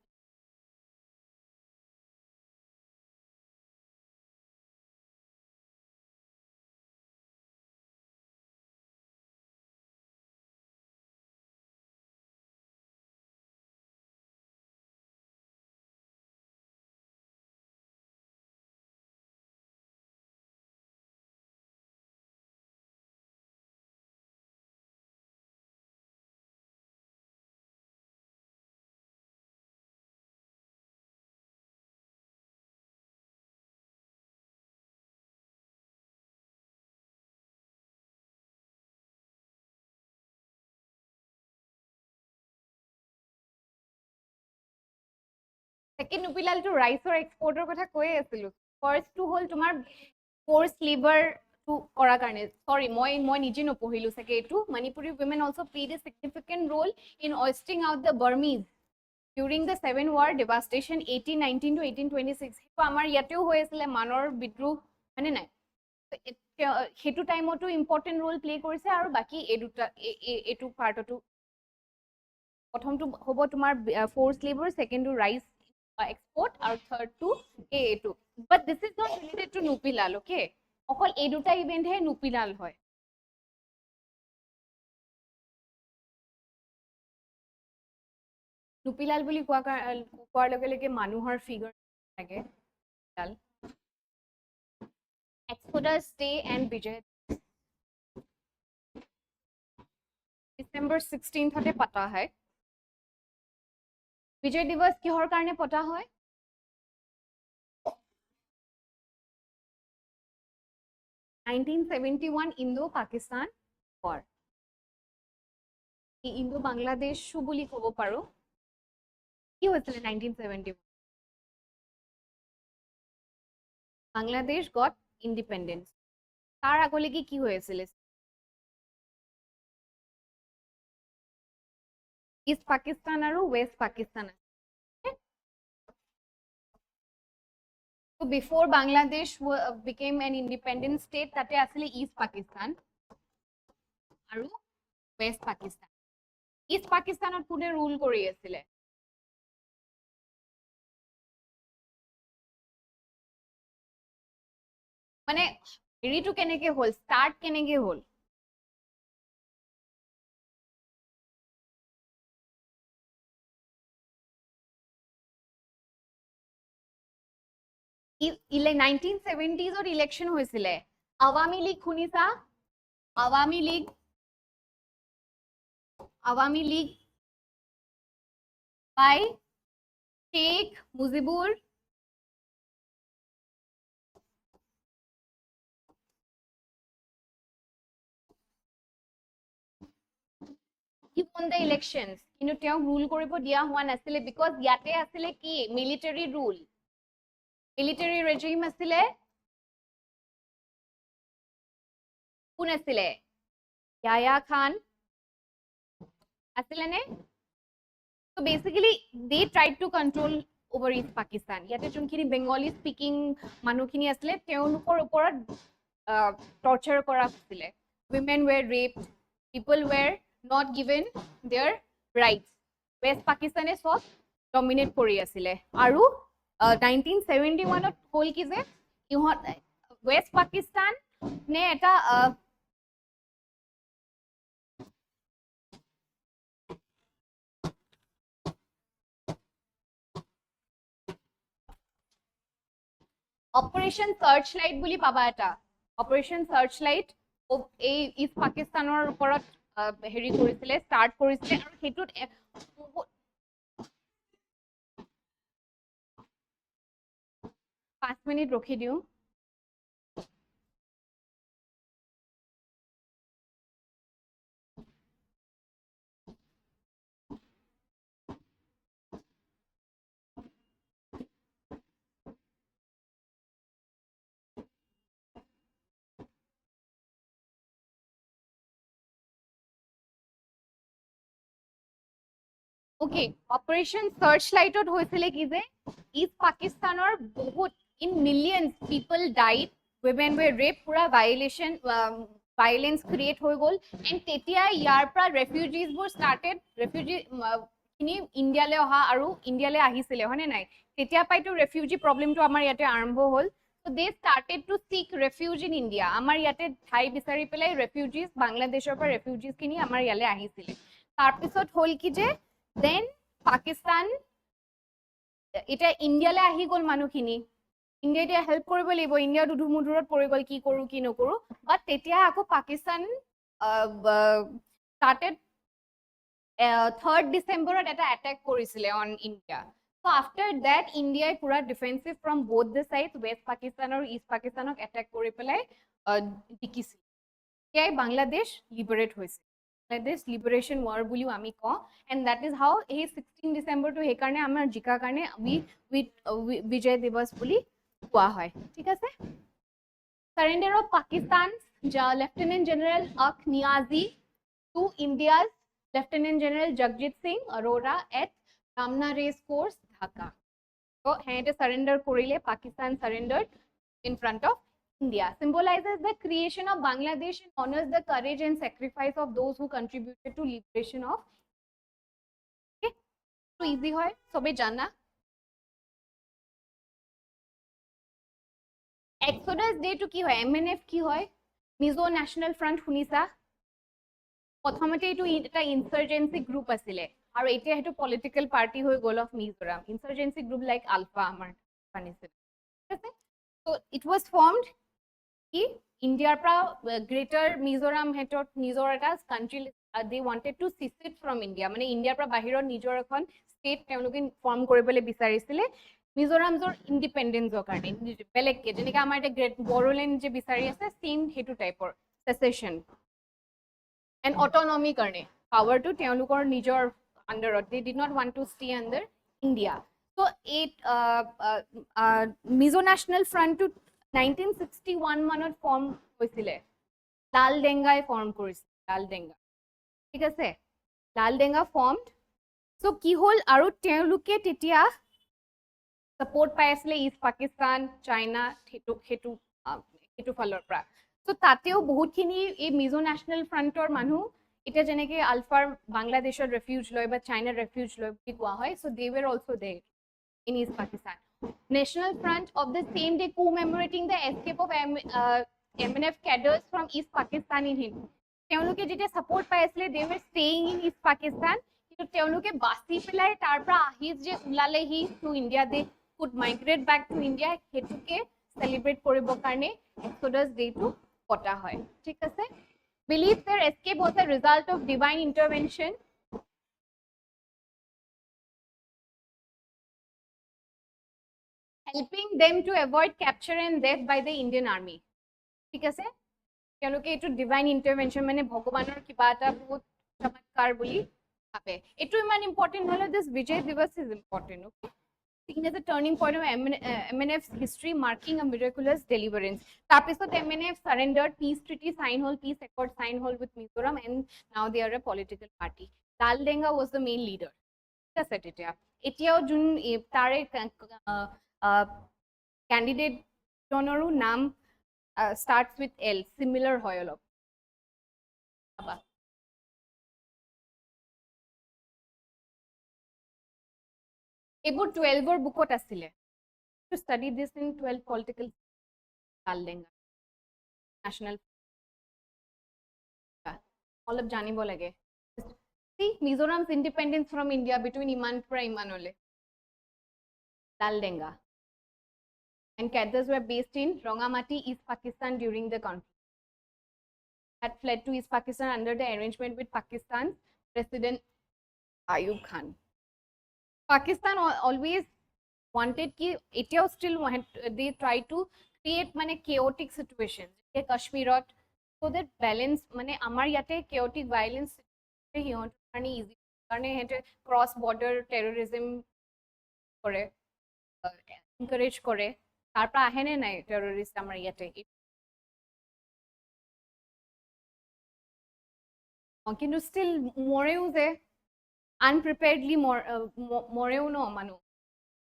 সেকেন্ড নুপিলালটো ৰাইচৰ এক্সপোৰ্টৰ কথা কৈয়ে আছিলো ফাৰ্ষ্টটো হ'ল তোমাৰ ফোৰ্স লেবাৰ টু কৰাৰ কাৰণে সৰি মই নিজে নপঢ়িলো চাগে এইটো Manipuri women also played a significant role in ousting out the Burmese during the Seven War devastation 1819 to 1826 তো আমাৰ ইয়াতেও হৈ আছিলে মানৰ বিদ্ৰোহ মানে নাই হেতু টাইমতো ইম্পৰ্টেন্ট ৰোল প্লে কৰিছে আৰু বাকি এইটো পাৰ্টটো প্ৰথমটো হ'ব তোমাৰ ফোৰ্স লেবাৰ সেকেন্ডটো rice export or third to A2 but this is not related to Nupilal okay অকল এই দুটা ইভেন্ট হে নুপিলাল হয় নুপিলাল বুলি কোৱাৰ লগে লগে মানুহৰ ফিগাৰ লাগে Exodus Day and Vijay December 16th হতে পতা হয় বিজয় দিৱস কিহৰ কাৰণে পতা হয় 1971 Indo-Pakistan War Indo-Bangladesh বুলি ক'ব পাৰো কি হৈছিল 1971 Bangladesh got independence তাৰ আগলৈকে কি হৈ আছিল East Pakistan আৰু West Pakistan So before Bangladesh became an independent state, tate asile East Pakistan aru West Pakistan. East Pakistan ot kune rule kori asile. Mane heri to keneke hol, start keneke hol. Ile 1970s or election hoisile. Awami League khunisa. Awami League by Sheikh Mujibur he won the elections কিন্তু তেওঁ rule কৰিব দিয়া হোৱা নাছিলে because ইয়াতে আছিলে কি military rule military regime asile কোন asile Yahya Khan asile ne so basically they tried to control over East Pakistan yate junkhini Bengali speaking manukhini asile teunukor oporat torture kora hoisile women were raped people were not given their rights West Pakistan e sob dominate kori asile aru 1971 ত হল কি যে ইহত West Pakistan ne eta Operation Searchlight বুলি পাবা এটা Operation Searchlight এই East Pakistanৰ ওপৰত হেৰি কৰিছিলে ষ্টাৰ্ট কৰিছিলে আৰু হেতুত 5 মিনিট ৰখি দিও Okay, Operation Searchlight ot hoisile ki je East Pakistanor bahut in millions people died women were raped pura violence create hoi gol and tetia yar pra refugees bur started refugee kini India le oha aru India le ahisile hone nai tetia pai to refugee problem to amar yate arambho hol so they started to seek refuge in India amar yate thai bisari pelai refugees Bangladeshor par refugees kini amar yale ahisile tar pisot hol ki je then Pakistan এটা ইন্ডিয়ালে আহি গল মানুহখিনি India দিয়া help কৰিব লাগিব India দুধুমুধুৰত পৰি গল কি কৰো কি নকৰো বাট তেতিয়া আকৌ পাকিস্তান started 3rd December এটা attack কৰিছিলে on India so after that India pura defensive from both the sides West Pakistan আৰু East Pakistanক attack কৰি পেলাই দিকিছিল এই বাংলাদেশ লিবাৰেট হৈছে This liberation war বুলি আমি কওঁ and that is how এই 16 December to he karne amar jika karne we Vijay Diwas বুলি কোৱা হয় ঠিক আছে surrender of Pakistan Lieutenant General Ak Niazi to India's Lieutenant General Jagjit Singh Arora at Ramna Race Course Dhaka so he surrender korile Pakistan surrendered in front of India symbolizes the creation of Bangladesh and honors the courage and sacrifice of those who contributed to liberation of okay so easy hoy sobe jana Exodus day to ki hoy MNF ki hoy Mizo National Front hunisa প্ৰথমতে এটো এটা insurgency group asile আৰু এটা হেতু political party হৈ গল of Mizoram insurgency group like Alpha amar panise ঠিক আছে so it was formed কি ইন্ডিয়াৰ পৰা গ্ৰেটাৰ মিজোৰাম হেটত নিজৰ এটা country they wanted to secede from India, মানে ইণ্ডিয়াৰ পৰা বাহিৰত নিজৰ এখন ষ্টেট তেওঁলোকে ফৰ্ম কৰিবলৈ বিচাৰিছিলে মিজোৰামৰ ইণ্ডিপেণ্ডেন্সৰ কাৰণে বেলেগকে যেনেকৈ আমাৰ এতিয়া গ্ৰেট বড়োলেণ্ড যে বিচাৰি আছে চেম সেইটো টাইপৰ সেচেশ্যন এণ্ড অট'নমি কাৰণে পাৱাৰটো তেওঁলোকৰ নিজৰ আণ্ডাৰত they did not want to stay under India. So Mizo national ফ্ৰণ্টটো 1961 মানত ফৰ্ম হৈছিলে লাল ডেংগাই ফৰ্ম কৰিছিল লাল ডেংগা ঠিক আছে লাল ডেংগা ফৰ্মড চ' কি হ'ল আৰু তেওঁলোকে তেতিয়া ছাপৰ্ট পাই আছিলে ইষ্ট পাকিস্তান চাইনা সেইটো ফালৰ পৰা চ' তাতেও বহুতখিনি এই মিজো নেশ্যনেল ফ্ৰণ্টৰ মানুহ এতিয়া যেনেকৈ আলফাৰ বাংলাদেশত ৰেফিউজ লয় বা চাইনাত ৰেফিউজ লয় বুলি কোৱা হয় চ' দে ৱেৰ অলছ' দেৰ in East Pakistan. National Front of the same day commemorating the escape of MNF cadres from East Pakistan in Hind. তেওঁলোকে যেতিয়া support পাই আছিলে they were staying in East Pakistan কিন্তু তেওঁলোকে বাচি পেলাই তাৰ পৰা আহি যে ওলালেহি to India they could migrate back to India হেতুকে celebrate কৰিবৰ কাৰণে Exodus Day টো পতা হয় ঠিক আছে believe their escape was a result of divine intervention helping them to avoid capture and death by the Indian Army. ঠিক আছে তেওঁলোকে এইটো ডিভাইন ইণ্টাৰভেনশ্যন মানে ভগৱানৰ কিবা এটা বহুত চমৎকাৰ বুলি ভাবে এইটো ইমান ইম্পৰ্টেণ্ট নহ'লে দিছ বিজয় দিৱস is important okay seen as a turning point of MNF's history marking a miraculous deliverance. তাৰপিছত MNF surrendered, peace treaty sign hall, peace accord sign hall with Mizoram and now they are a political party. Lal Denga was the main leader. ঠিক আছে তেতিয়া এতিয়াও যোন তাৰে candidate জনৰো নাম starts with L similar হয় অলপ এইবোৰ 12ৰ বুকত আছিলে to study this in 12 political Lal Denga national অলপ জানিব লাগে see Mizoram's independence from India between ইমান পৰা ইমানলে Lal Denga and cadres were based in Rangamati, East Pakistan during the conflict. Had fled to East Pakistan under the arrangement with Pakistan's President Ayub Khan. Pakistan always wanted ki etio still they try to create mane chaotic situations like Kashmirot so that balance mane amar yate chaotic violence hiont karone easy karone hete cross border terrorism kore encourage kore তাৰ পৰা আহে নে নাই terrorist আমাৰ ইয়াতে কিন্তু still মৰেও যে আনপ্ৰিপেয়াৰ্ডলি মৰেও ন মানুহ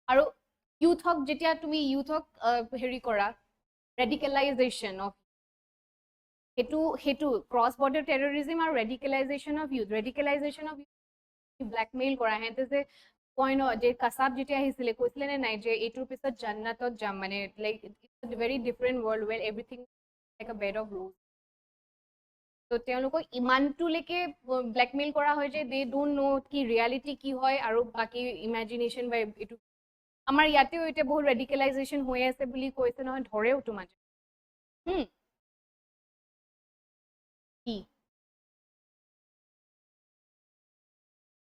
আৰু ইউথক যেতিয়া তুমি ইউথক হেৰি কৰা ৰেডিকেলাইজেশ্যন অফ সেইটো ক্ৰছ বৰ্ডাৰ টেৰৰিজিম আৰু ৰেডিকেলাইজেশ্যন অফ ইউথ ব্লেকমেইল কৰা সিহঁতে যে কয় ন যে কাছাব যেতিয়া আহিছিলে কৈছিলে নে নাই যে এইটোৰ পিছত জান্নাতত যাম মানে like it's very different world where everything like a bed of rules তো তেওঁলোকক ইমানটোলৈকে ব্লেকমেইল কৰা হয় যে দে ডোন্ট নো কি ৰিয়েলিটি কি হয় আৰু বাকী ইমেজিনেশ্যন বা এইটো আমাৰ ইয়াতেও এতিয়া বহুত ৰেডিকেলাইজেশ্যন হৈ আছে বুলি কৈছে নহয় ধৰেও তো মাজে কি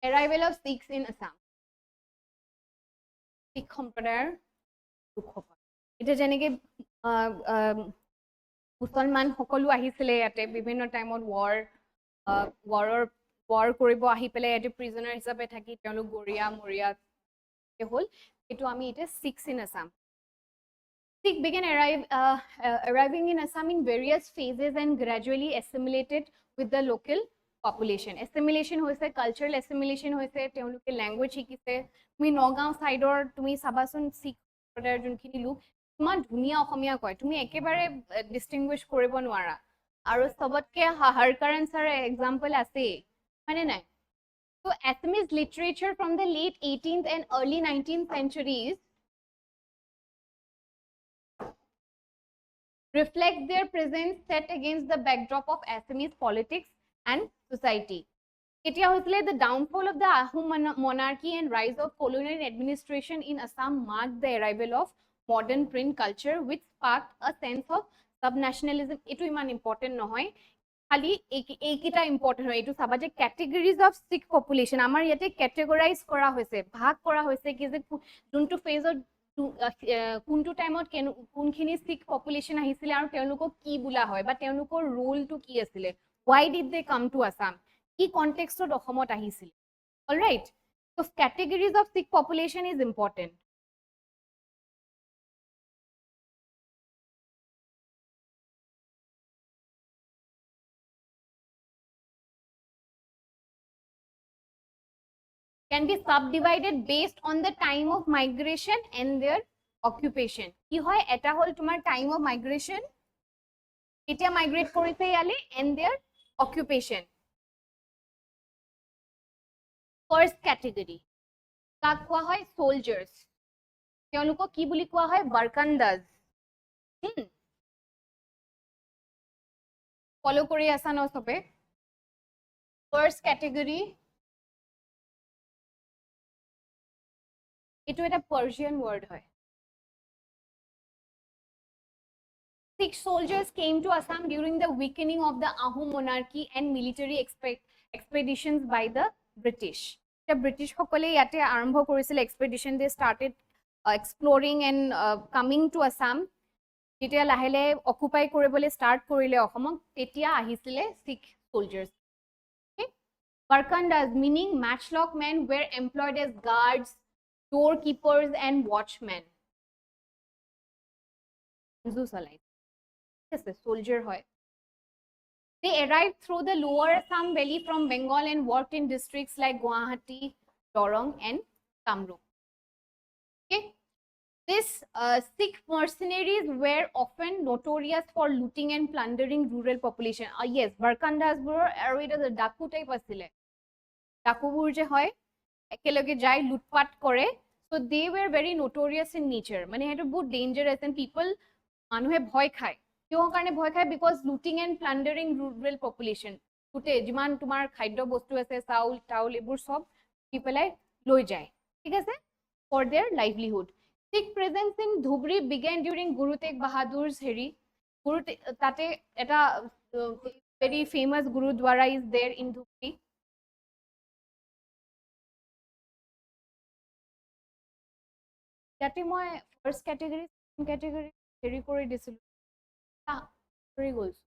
arrival of Sikhs in Assam Sikh সম্প্ৰদায়ৰ লোকসকল এতিয়া যেনেকে মুছলমান সকলো আহিছিলে ইয়াতে বিভিন্ন টাইমত ৱাৰ কৰিব আহি পেলাই ইয়াতে প্ৰিজনাৰ হিচাপে থাকি তেওঁলোক গৰীয়া মৰিয়া হ'ল এইটো আমি এতিয়া Sikhs in Assam Sikh began arriving in Assam in various phases and gradually assimilated with the local population. Assimilation hoise, cultural assimilation hoise, তেওঁলোকে language শিকিছে তুমি নগাঁও সাইডৰ তুমি চাবাচোন Sikh সম্প্ৰদায়ৰ যোনখিনি লোক ইমান ধুনীয়া অসমীয়া কয় তুমি একেবাৰে ডিষ্টিংগুইশ কৰিব নোৱাৰা আৰু সবতকে হৰকৰণ ছাৰ এক্সাম্পল আছে হয়নে নাই So Assamese literature from the late 18th and early 19th centuries reflects their presence set against the backdrop of Assamese politics and society. Etia hoisile the downfall of the Ahom monarchy and rise of colonial administration in Assam marked the arrival of modern print culture which sparked a sense of subnationalism. Etu iman important nohoy খালি এইকেইটা important হয়। এইটো চাবা যে categories of Sikh population আমাৰ ইয়াতে কেটেগৰাইজ কৰা হৈছে, ভাগ কৰা হৈছে কি যে যোনটো ফেজত কোনটো টাইমত কোনখিনি শিখ পপুলেশ্যন আহিছিলে আৰু তেওঁলোকক কি বোলা হয় বা তেওঁলোকৰ ৰোলটো কি আছিলে, why did they come to Assam, কি কনটেক্সটত অসমত আহিছিল। Alright, so categories of Sikh population is important. Can be subdivided based on the time of migration and their occupation. কি হয়, এটা হল তোমাৰ time of migration, কেতিয়া migrate কৰিছে ইয়ালে, and their occupation. First category কাক কোৱা হয়, soldiers, তেওঁলোকক কি বুলি কোৱা হয়, barkandas. ফলো কৰি আছা ন সবে। First category, এইটো এটা পাৰ্চিয়ান ৱৰ্ড হয়। Sikh soldiers came to Assam during the weakening of the Ahom monarchy and military expeditions by the British. The British সকলে ইয়াতে আৰম্ভ কৰিছিল expedition, they started exploring and coming to Assam. যেতিয়া লাহে লাহে অকুপাই কৰিবলৈ start কৰিলে অসমক, তেতিয়া আহিছিলে Sikh soldiers. Barkandas, meaning matchlock men, were employed as guards, doorkeepers and watchmen. Soldier hoy. They arrived through the lower Assam Valley from Bengal and worked in districts like Guwahati, Dorong and Kamrup. Okay. These Sikh mercenaries were often notorious for looting and plundering rural population. Yes, Barkandas were a Daku type asile. Dakubur je hoy, ekeloge jai lutpat kore. So they were very notorious in nature. Mane hetu bahut dangerous and people manuhe bhoy khai. কিয় কাৰণে ভয় খায়, because looting and plundering rural population, গোটেই যিমান তোমাৰ খাদ্য বস্তু আছে, চাউল টাউল এইবোৰ চব দি পেলাই লৈ যায়, ঠিক আছে, for their livelihood. Sikh presence in Dhubri began during Guru Tegh Bahadur's হেৰি, তাতে এটা very famous Gurudwara is there in Dhubri. ইয়াতে মই ফাৰ্ষ্ট কেটেগৰী, ছেকেণ্ড কেটেগৰী হেৰি কৰি দিছিলোঁ, কৰি গৈছোঁ।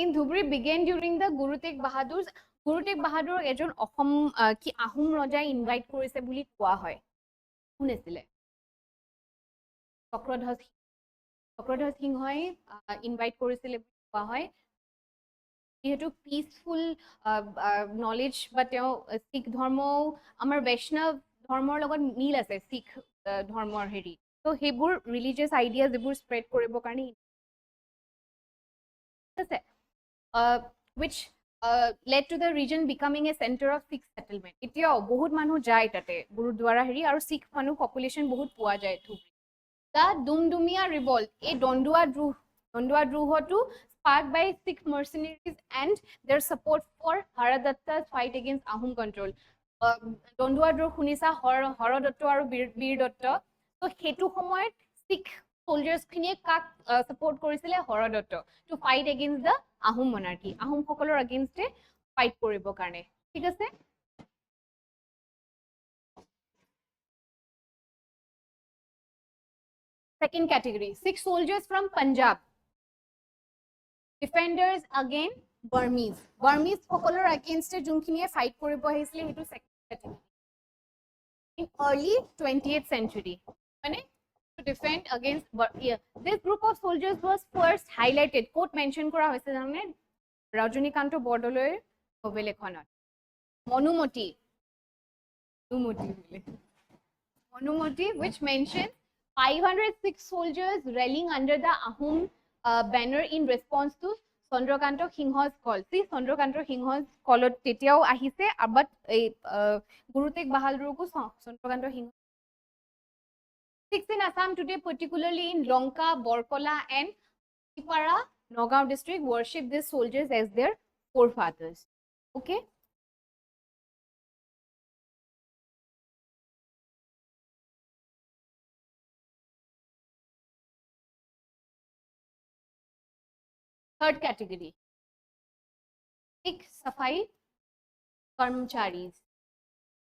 In Dhubri began during the Guru Tegh Bahadur's, Guru Tegh Bahadur এজন অসম কি আহোম ৰজাই ইনভাইট কৰিছে বুলি কোৱা হয়। কোন আছিলে? চক্ৰধ্বজ সিংহই ইনভাইট কৰিছিলে বুলি কোৱা হয়। যিহেতু পিচফুল নলেজ বা তেওঁ শিখ ধৰ্মও আমাৰ বৈষ্ণৱ ধৰ্মৰ লগত মিল আছে, শিখ ধৰ্মৰ হেৰি, তো সেইবোৰ ৰিলিজিয়াছ আইডিয়া যিবোৰ স্প্ৰেড কৰিবৰ কাৰণে আছে, which led to the region becoming a center of Sikh settlement. এতিয়াও বহুত মানুহ যায় তাতে গুৰুদ্বাৰা হেৰি, আৰু শিখ মানুহ পপুলেশ্যন বহুত পোৱা যায় ধুবুৰী। The Dumdumia revolt, এই দণ্ডুৱা দ্ৰোহটো sparked by Sikh mercenaries and their support for Haradatta's fight against Ahom control. দণ্ডুৱা দ্ৰোহ শুনিছা, হৰদত্ত আৰু বীৰ দত্ত, তো সেইটো সময়ত শিখ soldiers খিনিয়ে কাক support কৰিছিলে, Haradatta, to fight against the Ahom monarchy, Ahom সকলৰ against fight কৰিবৰ কাৰণে, ঠিক আছে। Second category, Sikh soldiers from Punjab, defenders against Burmese. Burmese সকলৰ against যোনখিনিয়ে fight কৰিব আহিছিলে, সেইটো second category. In early 20th century, মানে to defend against, yeah, this group of soldiers was first highlighted, quote mention কৰা হৈছে জানে ৰজনীকান্ত বৰদলৈৰ novel এখনত, মনুমতি, which mentions 506 soldiers rallying under the Ahom banner in response to Chandrakanta Singha's call. See, Chandrakanta Singha's call তেতিয়াও আহিছে, but এই Guru Tegh Bahadurকো Chandrakanta Singha. Sikhs in Assam today, particularly in Lonka, Borkola and Tipara, Nagaon district, worship these soldiers as their forefathers. Okay. Third category, Sikh Safai Karmcharis,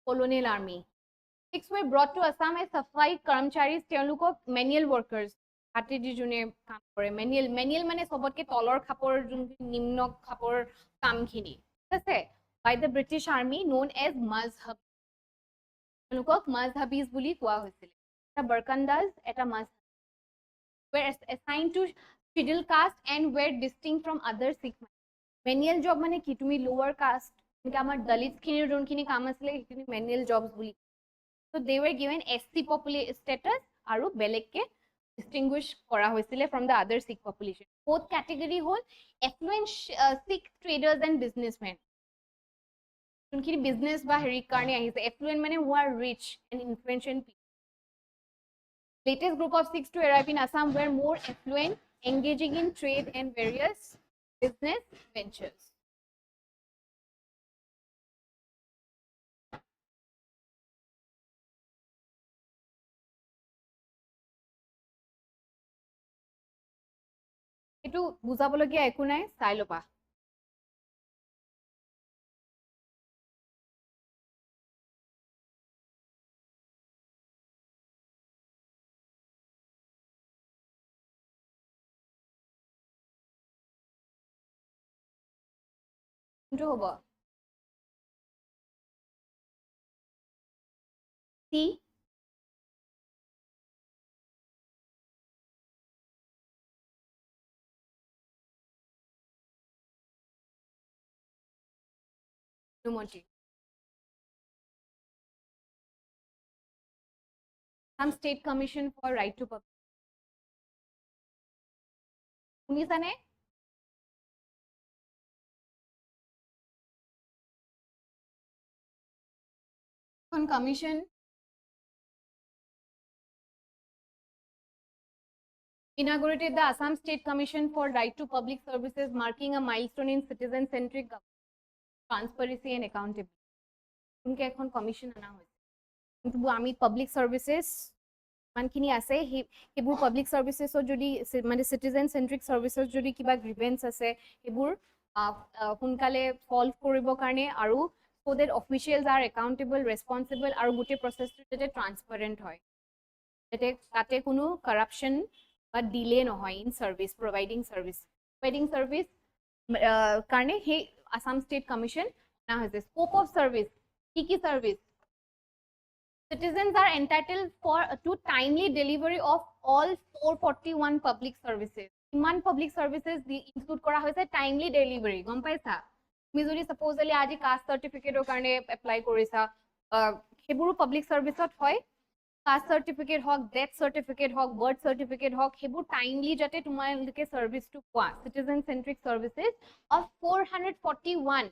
Colonial Army. Sikhs were brought to Assam as Safai Karmcharis, তেওঁলোকক manual workers, হাতেদি যোনে কাম কৰে, manual মানে সবতকে তলৰ খাপৰ যোন নিম্ন খাপৰ কামখিনি, ঠিক আছে, by the British Army known as Mazhab. তেওঁলোকক Mazhabis বুলি কোৱা হৈছিল. এটা Barkandas, এটা Mazhab were assigned to scheduled caste and were distinct from other Sikh. Manual job মানে কি, তুমি lower caste, এনেকৈ আমাৰ দলিত খিনিৰ যোনখিনি কাম আছিলে সেইখিনি manual jobs বুলি. So they were given SC population status আৰু বেলেগকে distinguish কৰা হৈছিলে from the other Sikh population. Fourth category হ'ল affluent Sikh traders and businessmen. যোনখিনি business বা হেৰিৰ কাৰণে আহিছে, affluent মানে who are rich and influential people. Latest group of Sikhs to arrive in Assam were more affluent, engaging in trade and various business ventures. এটো বুজাবলগীয়া একো নাই, চাই লবা. কোনটো হ'ব? C, Numoti. Some state commission for right to public. শুনিছানে? On commission inaugurated the Assam State Commission for Right to Public Services, marking a milestone in citizen-centric transparency and accountability. উনকে এখন কমিশন আনা হৈছে, কিন্তু আমি পাব্লিক সার্ভিসেস মানখিনি আছে, সেইবোৰ public সাৰ্ভিসেসত যদি মানে সিটিজেন সেন্ট্ৰিক সাৰ্ভিসেস যদি কিবা গ্ৰিভেন্স আছে সেইবোৰ সোনকালে সলভ কৰিবৰ কাৰণে আৰু so that officials are accountable, responsible আৰু গোটেই প্ৰসেসটো যাতে ট্ৰান্সপাৰেন্ট হয়, যাতে তাতে কোনো কাৰাপশন বা ডিলে নহয় ইন সাৰ্ভিস প্ৰোভাইডিং সাৰ্ভিস কাৰণে সেই আসাম স্টেট কমিশন না হৈছে. স্কোপ অফ সার্ভিস কি service? Citizens are entitled to timely delivery of all 441 public services. ইমান public services include কৰা হৈছে timely delivery, গম পাইছা? তুমি যদি সাপোজলি আজি কাষ্ট সাৰ্টিফিকেটৰ কাৰণে এপ্লাই কৰিছা, সেইবোৰ পাব্লিক সাৰ্ভিসত হয়, কাষ্ট সাৰ্টিফিকেট হওক, ডেথ সাৰ্টিফিকেট হওক, বাৰ্থ সাৰ্টিফিকেট হওক, সেইবোৰ টাইমলি যাতে তোমালোকে সাৰ্ভিসটো পোৱা, citizen centric services of 441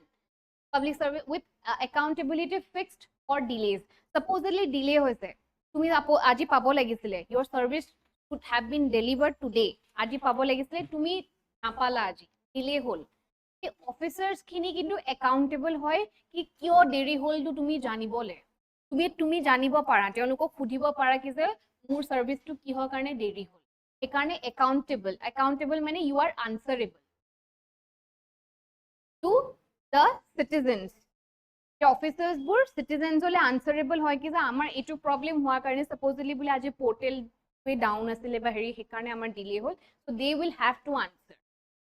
public service with accountability fixed for delays. Supposedly delay hoise, tumi aji pabo lagisile, your service should have been delivered today, aji pabo lagisile tumi napala, aji delay hol. Ei officers khini kintu accountable hoy ki kyo deri hol tu tumi janibole, tumi janibo para, teolukok khudibo para ki je mur service tu kihor karone deri hol, e karone accountable mane you are answerable to the citizens. The officers bur citizens hole answerable hoy ki je amar etu problem hoa karone supposedly bole aji portal pe down asile ba heri he karone amar delay hol, so they will have to answer.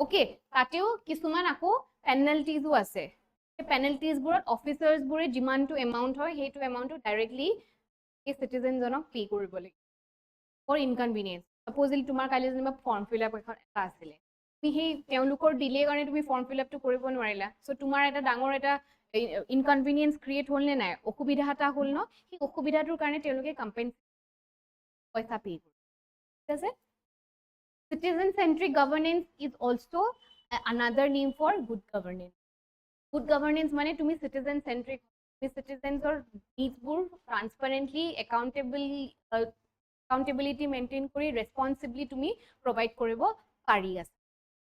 Okay, tateo kisuman ako penalties o ase, the penalties bur officers bure jiman to amount hoy he to amount to directly ke citizens jonok pay koribo lage for inconvenience. Supposedly tumar kale jeniba form fill up ekon eta asile, তুমি সেই তেওঁলোকৰ delay কাৰণে তুমি form fill আপটো কৰিব নোৱাৰিলা, so তোমাৰ এটা ডাঙৰ এটা ইনকনভিনিয়েন্স ক্ৰিয়েট হ'ল নে নাই, অসুবিধা এটা হ'ল ন, সেই অসুবিধাটোৰ কাৰণে তেওঁলোকে কম্পেনচেট পইচা পে কৰে, ঠিক আছে? Citizen centric governance is also another name for good governance. Good governance মানে তুমি সিটিজেন সেন্ট্রিক, তুমি সিটিজেন্সৰ নিডছবোৰ ট্ৰান্সপাৰেন্টলি একাউন্টেবিলিটি মেইনটেইন কৰি ৰেসপন্সিবলি তুমি প্ৰভাইড কৰিব পাৰি আছে.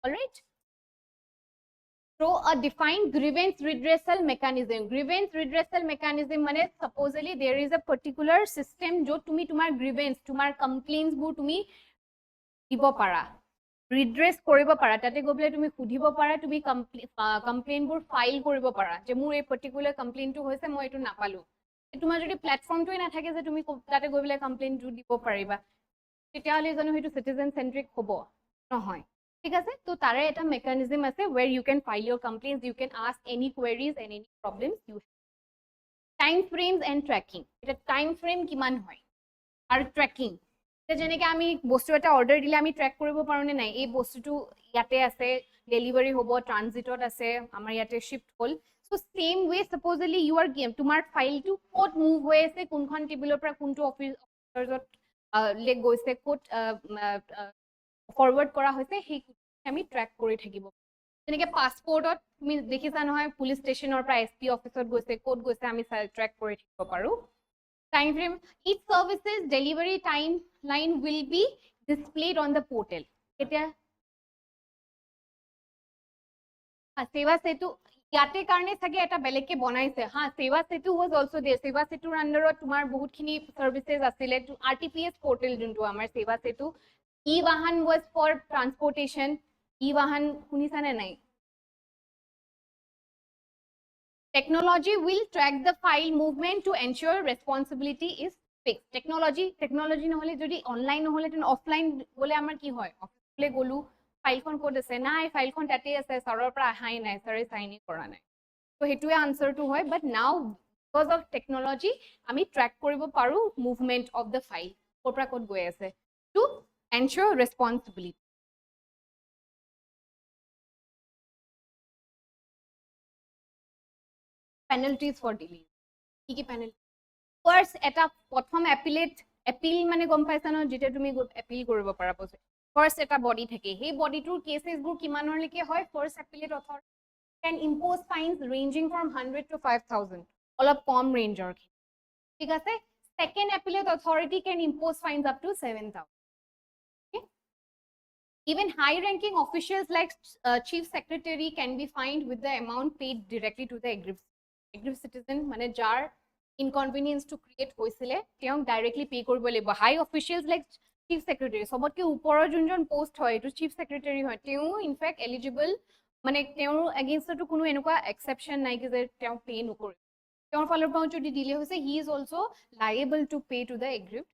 All right, so a defined grievance redressal mechanism. Grievance redressal mechanism mane supposedly there is a particular system jo tumi tumar grievance, tumar complaints bu tumi dibo para, ৰিড্ৰেছ কৰিব পাৰা, তাতে গৈ পেলাই তুমি সুধিব পাৰা, তুমি কমপ্লেইনবোৰ ফাইল কৰিব পাৰা যে মোৰ এই পাৰ্টিকুলাৰ কমপ্লেইনটো হৈছে, মই এইটো নাপালো। তোমাৰ যদি প্লেটফৰ্মটোৱে নাথাকে যে তুমি তাতে গৈ পেলাই কমপ্লেইনটো দিব পাৰিবা, তেতিয়াহ'লে জানো সেইটো চিটিজেন চেন্ট্ৰিক হ'ব? নহয়, ঠিক আছে। তো তাৰে এটা মেকানিজম আছে where you can file your complaints, you can ask any queries and any problems you have. Time frames and tracking, এটা টাইম ফ্ৰেম কিমান হয় আৰু ট্ৰেকিং, যেনেকৈ আমি বস্তু এটা অৰ্ডাৰ দিলে আমি ট্ৰেক কৰিব পাৰোঁ নে নাই, এই বস্তুটো ইয়াতে আছে, ডেলিভাৰী হ'ব, ট্ৰানজিটত আছে, আমাৰ ইয়াতে শ্বিফ্ট হ'ল। চ' চেম ৱে ছাপ'জলি ইউ আৰ গেম, তোমাৰ ফাইলটো ক'ত মুভ হৈ আছে, কোনখন টেবুলৰ পৰা কোনটো অফিচাৰ্জত গৈছে, ক'ত ফৰৱাৰ্ড কৰা হৈছে, সেই আমি ট্ৰেক কৰি থাকিব। যেনেকৈ পাছপৰ্টত তুমি দেখিছা নহয়, পুলিচ ষ্টেচনৰ পৰা SP অফিচত গৈছে, ক'ত গৈছে, আমি ট্ৰেক কৰি থাকিব পাৰোঁ। Time frame, each services delivery timeline will be displayed on the portal. এতিয়া সেৱা সেতু ইয়াতে কাৰণে চাগে এটা বেলেগকে বনাইছে হা, সেৱা সেতু was also there, সেৱা সেতুৰ আণ্ডাৰত তোমাৰ বহুতখিনি চাৰ্ভিচেছ আছিলে, RTPS পৰ্টেল যোনটো আমাৰ সেৱা সেতু, ই-বাহন was for transportation, ই-বাহন শুনিছানে নাই? Technology will track the file movement to ensure responsibility is fixed. Technology নহলে যদি অনলাইন নহলে তেন অফলাইন গলে আমাৰ কি হয়, অফিসলে গলো, ফাইলখন ক'ত আছে, নাই ফাইলখন তাতে আছে, ছাৰৰ পৰা আহাই নাই, ছাৰে সাইন কৰা নাই। তো হেতুৱে আনসাৰটো হয়, but now because of technology আমি ট্ৰেক কৰিব পাৰো মুভমেন্ট অফ the file, ক'ৰ পৰা ক'ত গৈ আছে, to ensure responsibility. Penalties for delay, কি কি penalty? ফাৰ্ষ্ট এটা প্ৰথম এপিল মানে গম পাইছা ন, যেতিয়া তুমি এপিল কৰিব পাৰা, ফাৰ্ষ্ট এটা বডি থাকে, সেই বডিটোৰ কেছেছবোৰ কিমানলৈকে হয়, first appellate authority can impose fines ranging from 100 to 5,000, অলপ কম ৰেঞ্জৰ, ঠিক আছে। Second appellate authority can impose fines up to 7,000. Okay? Even high-ranking officials like chief secretary can be fined with the amount paid directly to the aggrieved citizen, মানে যাৰ inconvenience to create হৈছিলে তেওঁক directly pay কৰিব লাগিব। হাই officials like chief secretary, সবতকৈ ওপৰৰ যোনজন post হয় এইটো চিফ ছেক্ৰেটাৰী হয়, তেওঁ ইনফেক্ট এলিজিবল, মানে তেওঁৰ এগেইনষ্টতো কোনো এনেকুৱা এক্সেপশ্যন নাই যে তেওঁ পে নকৰে, তেওঁৰ ফালৰ পৰাও যদি ডিলে হৈছে, he is also' liable to pay to the aggrieved.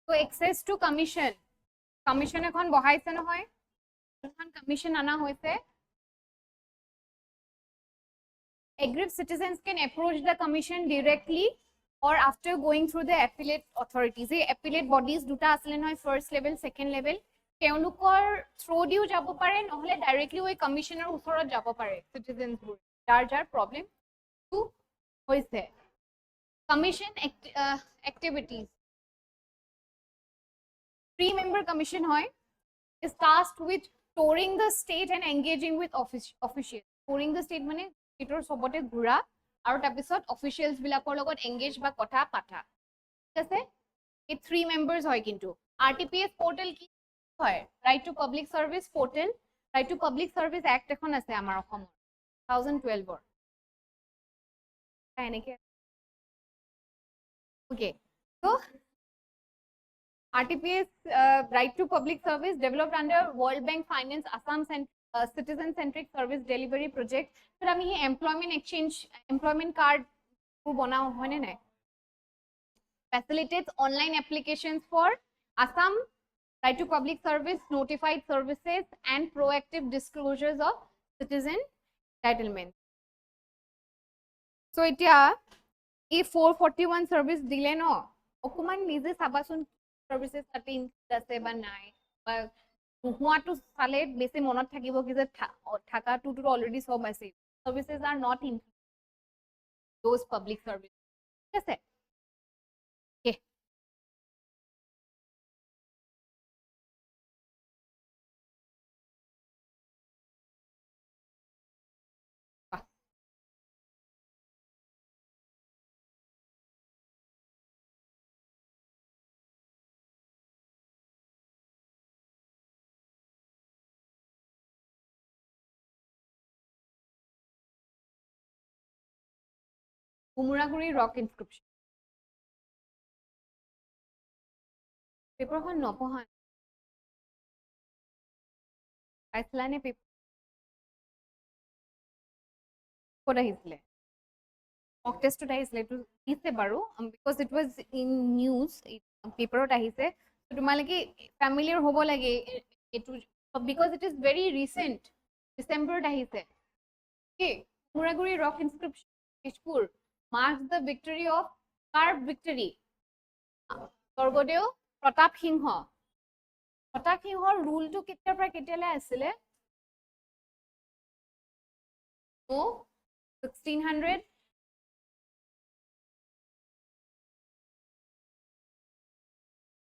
So access to commission এখন বহাইছে নহয় এখন commission আনা হইছে aggrieved citizens can approach the commission directly or after going through the appellate authorities. The appellate bodies দুটা আসলে নহয় first level second level তেওঁলোকৰ through দিও যাব পাৰে নহলে ডাইৰেক্টলি ওই কমিশনাৰ ওচৰত যাব পাৰে citizens বোৰ যাৰ প্ৰবলেম টু হৈছে commission activities 3-member commission হয় is tasked with touring the state and engaging with officials. Touring the state মানে stateৰ সবতে ঘুৰা আৰু তাৰ পিছত officials বিলাকৰ লগত engage বা কথা পাতা ঠিক আছে এই 3 members হয় কিন্তু RTPS portal কি হয় right to public service portal right to public service act এখন আছে আমাৰ অসমত 2012 ৰ এনেকে okay so RTPS right to public service developed under World Bank Finance Assam citizen centric service delivery project but ami employment exchange employment card ko banao hoine nai facilitates online applications for Assam right to public service notified services and proactive disclosures of citizen entitlement so etia e 441 service dile no okuman nije sabasun services তাতে include আছে বা নাই বা হুৱাটো চালে বেছি মনত থাকিব কি যে থাকাটো অলৰেডি সব আছে services are not included those public service ঠিক আছে okay Umuraguri rock inscription পেপাৰখন নপঢ়া পাইছিলানে পেপাৰ ক'ত আহিছিলে মক টেষ্টত আহিছিলে এইটো দিছে বাৰু because it was in news পেপাৰত আহিছে তোমালোকে ফেমিলিয়াৰ হ'ব লাগে এইটো because it is very recent ডিচেম্বৰত আহিছে কি মুৰাগুৰি rock inscription Tezpur marks the victory of কাৰ victory স্বৰ্গদেউ প্ৰতাপ সিংহৰ ৰুলটো কেতিয়াৰ পৰা কেতিয়ালৈ আছিলে 1600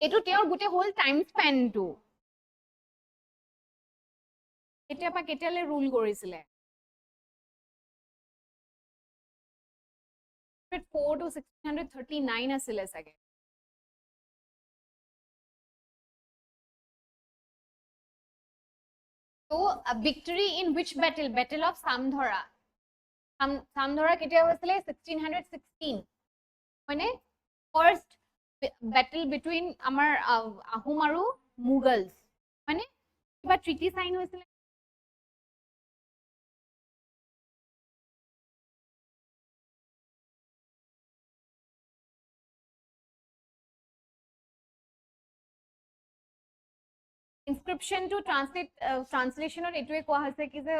এইটো তেওঁৰ গোটেই হোল টাইম স্পেনটো কেতিয়াৰ পৰা কেতিয়ালৈ ৰুল কৰিছিলে 4 to 1639 আছিলে চাগে so a victory in which battle of samdhara কেতিয়া হৈছিলে 1616 হয়নে first battle between আমাৰ আহোম আৰু মুগলছ হয়নে কিবা ট্ৰিটি সাইন হৈছিলে inscription to translation or etwe koa hoise ki je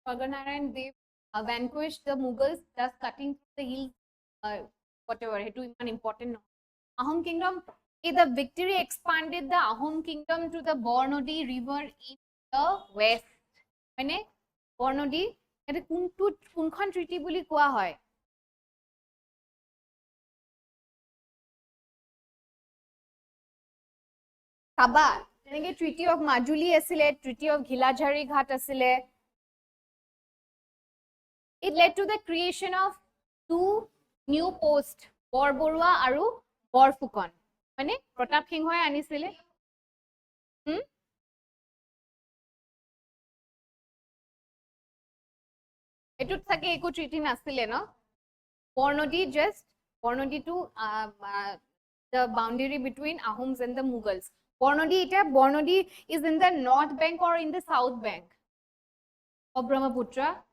Sagarnarayan Dev vanquished the Mughals thus cutting the hills whatever hetu iman important no Ahom kingdom the victory expanded the Ahom kingdom to the Bornodi river in the west মানে Bornodi ete kunkhon treaty buli koa hoy Saba তেনেকে treaty of Majuli আছিলে treaty of ঘিলাঝাৰি ঘাট আছিলে it led to the creation of two new posts Borbarua আৰু বৰফুকন মানে প্ৰতাপ সিংহই আনিছিলে এটুত থাকে একো ট্ৰিটি নাছিলে ন Barnadi to the boundary between Ahoms and the Mughals Bornodi is in the north bank or in the south bank of Brahmaputra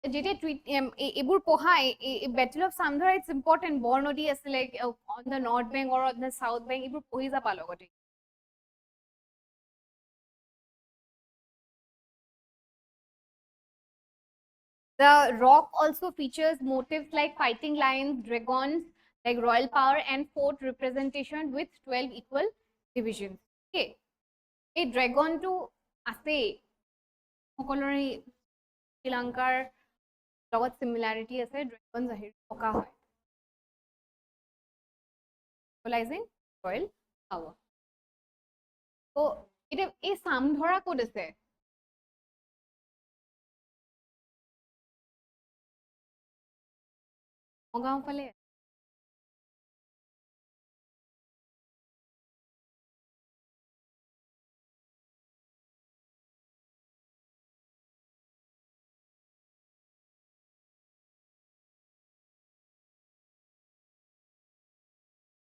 যেতিয়া এইবোৰ পঢ়াই battle of Samdhara it's important বৰ নদী আছিলে on the north bank or on the south bank এইবোৰ পঢ়ি যাবা লগতে The rock also features motifs like fighting lions, dragons, like royal power, and fort representation with 12 equal divisions. Okay. এই ড্ৰেগনটো আছে সকলোৰে শ্ৰীলংকাৰ লগত সিমিলাৰিটি আছে ড্ৰেগন জাহিৰ থকা হয় symbolizing royal power. তো এতিয়া এই সামধৰা ক'ত আছে নগাঁও ফালে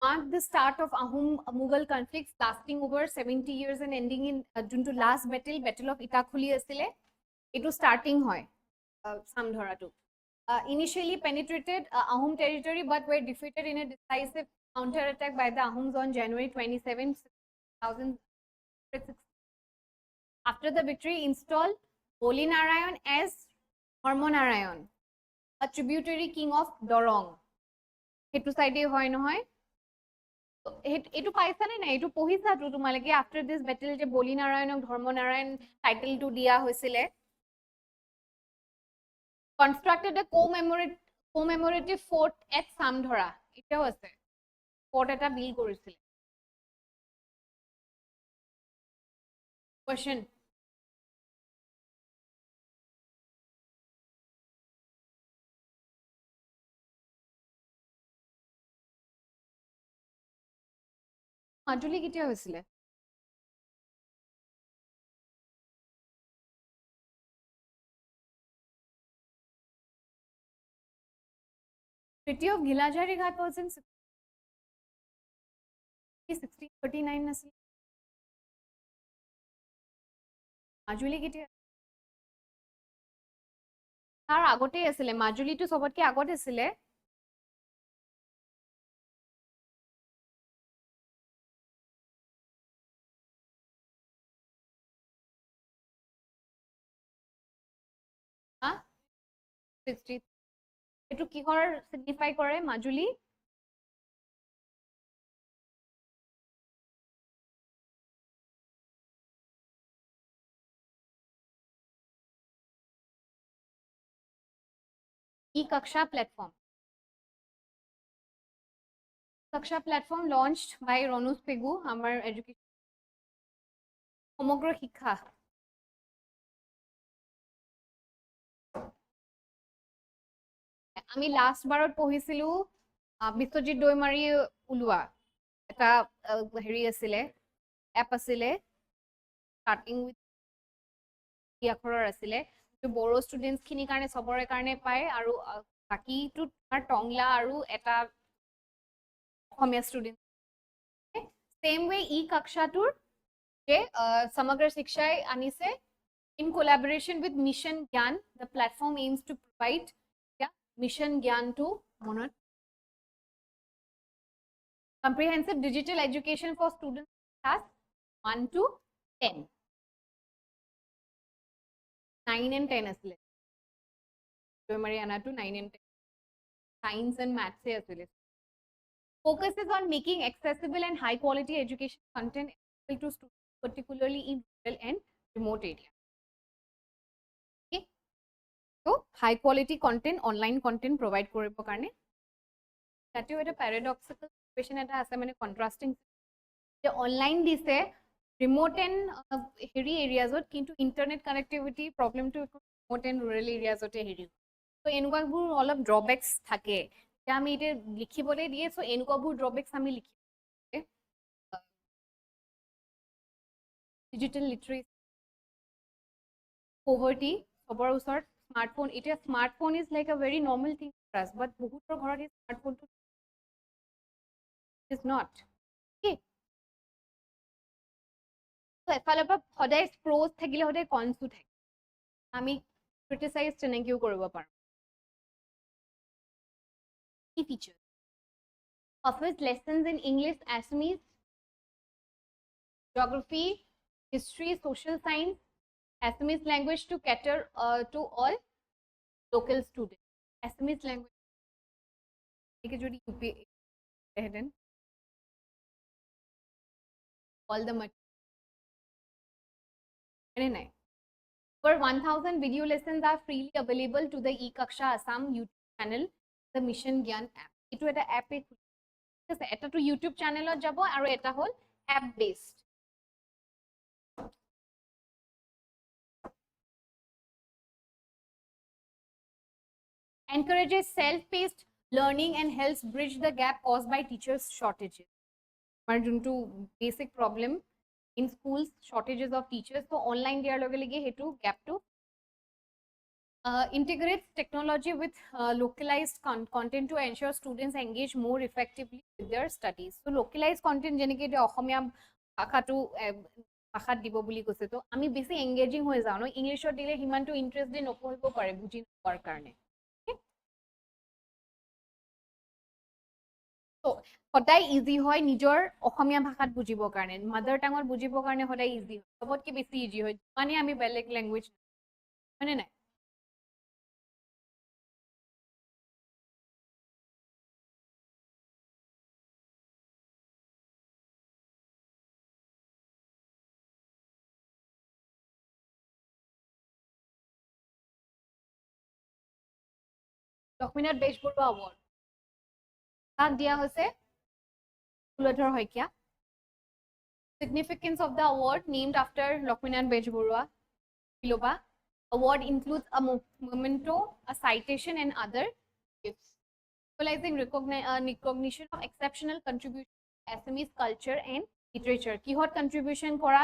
marked the start of Ahom Mughal conflicts lasting over 70 years and ending in যোনটো last battle of Itakhuli আছিলে এটো starting হয় সামধৰাটো initially penetrated Ahom territory but were defeated in a decisive counterattack by the Ahoms on January 27, 1006. After the victory, installed Boli Narayan as Dharma Narayan, a tributary king of Dorong. সেইটো সাইডে হয় নহয় এটো পাইছা নে নাই এটো পঢ়িছা তো তোমালকে আফটার দিস ব্যাটেল যে বলি নারায়ণক ধর্ম নারায়ণ টাইটেলটো দিয়া হৈছিলে constructed a commemorative fort at Samdhara এটাও আছে ফort এটা বিল কৰিছিল question মাজুলী কেতিয়া হৈছিলে Treaty of Gilajari Ghat was in 1639 আছিল মাজুলী কেতিয়া তাৰ আগতে আছিলে মাজুলীটো সবতকে আগত আছিলে হা 60 এটো কিহৰ সিগনিফাই কৰে Majuli E-Kaksha platform. Kaksha platform launched by Ronus Pegu, our education. সমগ্ৰ শিক্ষা আমি লাস্ট বাৰত পঢ়িছিলো বিশ্বজিৎ দৈমাৰী উলুৱা এটা হেৰি আছিলে এপ আছিলে স্টাৰ্টিং উইথ আখৰৰ আছিলে বড়ো ষ্টুডেন্টছ খিনিৰ কাৰণে সবৰে কাৰণে পায় আৰু বাকিটো তোমাৰ টংলা আৰু এটা অসমীয়া ষ্টুডেন্ট সেম ৱে ই কক্ষাটোৰ যে সমগ্ৰ শিক্ষাই আনিছে in collaboration with Mission Gyan the platform aims to provide Mission Gyan to monot comprehensive digital education for students class 1 to 10 9 and 10 asile primary ana to 9 and 10 science and maths e asile focuses on making accessible and high quality education content available to students particularly in rural and remote areas okay so high quality content online content provide koribo karone তাতেও এটা paradoxical situation এটা আছে মানে contrasting যে online দিছে remote and হেৰি এৰিয়াজত কিন্তু internet connectivity প্ৰব্লেমটো ৰিমোট এণ্ড ৰুৰেল এৰিয়াজতে হেৰি তো এনেকুৱাবোৰ অলপ ড্ৰবেক্স থাকে এতিয়া আমি এতিয়া লিখিবলৈ দিয়ে চ' এনেকুৱাবোৰ ড্ৰবেক্স আমি লিখিম ডিজিটেল লিটাৰেচি পভাৰ্টি সবৰ ওচৰত স্মাৰ্টফোন এতিয়া smartphone is like a very normal thing for us but বহুতৰ ঘৰত এই স্মাৰ্টফোনটো ইজ নট okay এফালৰ পৰা সদায় প্ৰ'জ থাকিলে সদায় কনছো থাকে আমি criticize তেনেকেও কৰিব পাৰো কি feature offers lessons in English, Assamese, geography, history, social science, Assamese language to cater to all local students. Assamese language একে যদি UP হেডেন all the material নাই over 1000 video lessons are freely available to the eKaksha Assam YouTube channel the Mission Gyan app etu eta app e ঠিক আছে এটা তো YouTube channelত যাব আৰু এটা হল app based encourages self-paced learning and helps bridge the gap caused by teachers shortages আমাৰ যোনটো basic problem in schools shortages of teachers so online diar lage lage hetu gap to integrates technology with localized content to ensure students engage more effectively with their studies so localized content jeneke de ohomia bhakha bhakhat dibo buli kose to ami besi engaging hoy jao no english ot dile himan to interest de noporibo pare buji par karne so সদায় easy হয় নিজৰ অসমীয়া ভাষাত বুজিবৰ কাৰণে mother টাঙত বুজিবৰ কাৰণে সদায় easy হয় সবতকে বেছি ইজি হয় মানে আমি বেলেগ ল্যাঙ্গুৱেজ মানে নাই লক্ষ্মীনাথ বেজবৰুৱা award কাক দিয়া হৈছে Kuladhar Saikia significance of the award named after Lokshminath Bejborua Biloba award includes a memento a citation and other gifts symbolizing recognition of exceptional contribution to Assamese culture and literature kihot contribution kora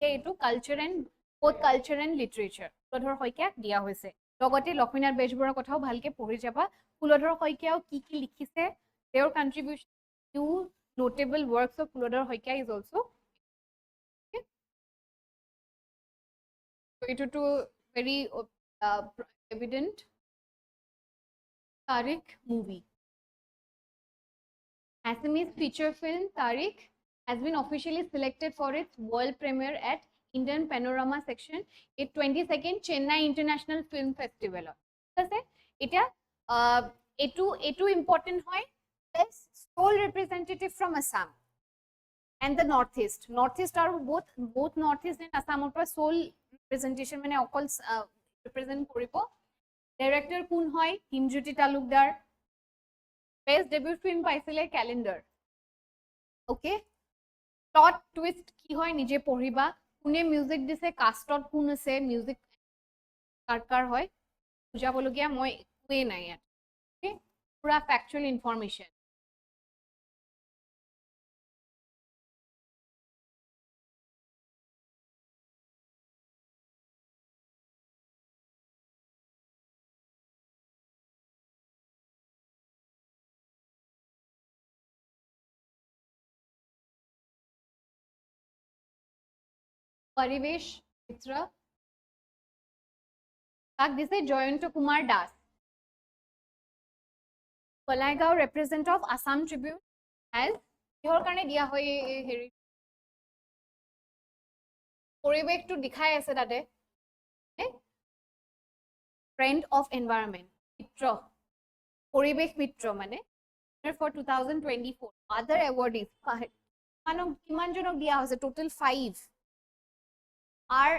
etu culture and both culture and literature Kuladhar শইকীয়াক দিয়া হৈছে লগতে লক্ষ্মীনাথ বেজবৰুৱাৰ কথাও ভালকে পঢ়ি যাবা কুলধৰ শইকীয়াও কি লিখিছে their contribution to notable works of Kuladhar Saikia is also okay so it to very evident Tariq movie Assamese feature film Tariq has been officially selected for its world premiere at Indian Panorama section at 22nd Chennai International Film Festival আছে এটা etu important hoy as sole representative from Assam and the northeast are both northeast and Assam or sole representation mane okol represent koribo director kun hoy Himjyoti Talukdar best debut film paisile calendar okay plot twist ki hoy nije poriba kune music dise castot kun ase music karkar hoy bujabologia moi ekue nai at okay pura factual information Parivesh Mitra কাক দিছে Jayanta Kumar Das Palaigao representative of Assam Tribune as কিহৰ কাৰণে দিয়া হয় হেৰি পৰিৱেশটো দেখাই আছে তাতে friend of environment মিত্ৰ পৰিৱেশ মিত্ৰ মানে for 2024 other awardees কিমান জনক দিয়া হৈছে total 5 are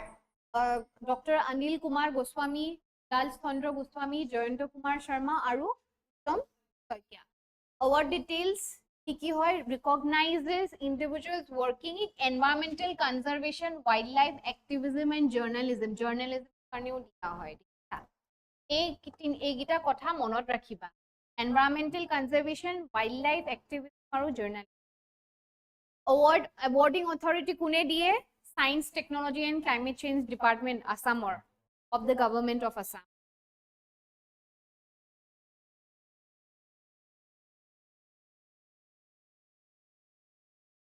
Dr. Anil Kumar Goswami, Lal Chandra Goswami, Jayanta Kumar Sharma, Aru Tom Soikia. Award details ki hoy recognizes individuals working in environmental conservation, wildlife activism, and journalism. Journalism karneo diya hoy. Ei gita kotha monot rakhiba. Environmental conservation, wildlife activism, aru journalism. Awarding authority kune diye? Science, Technology and Climate Change Department, Assam of the Government of Assam.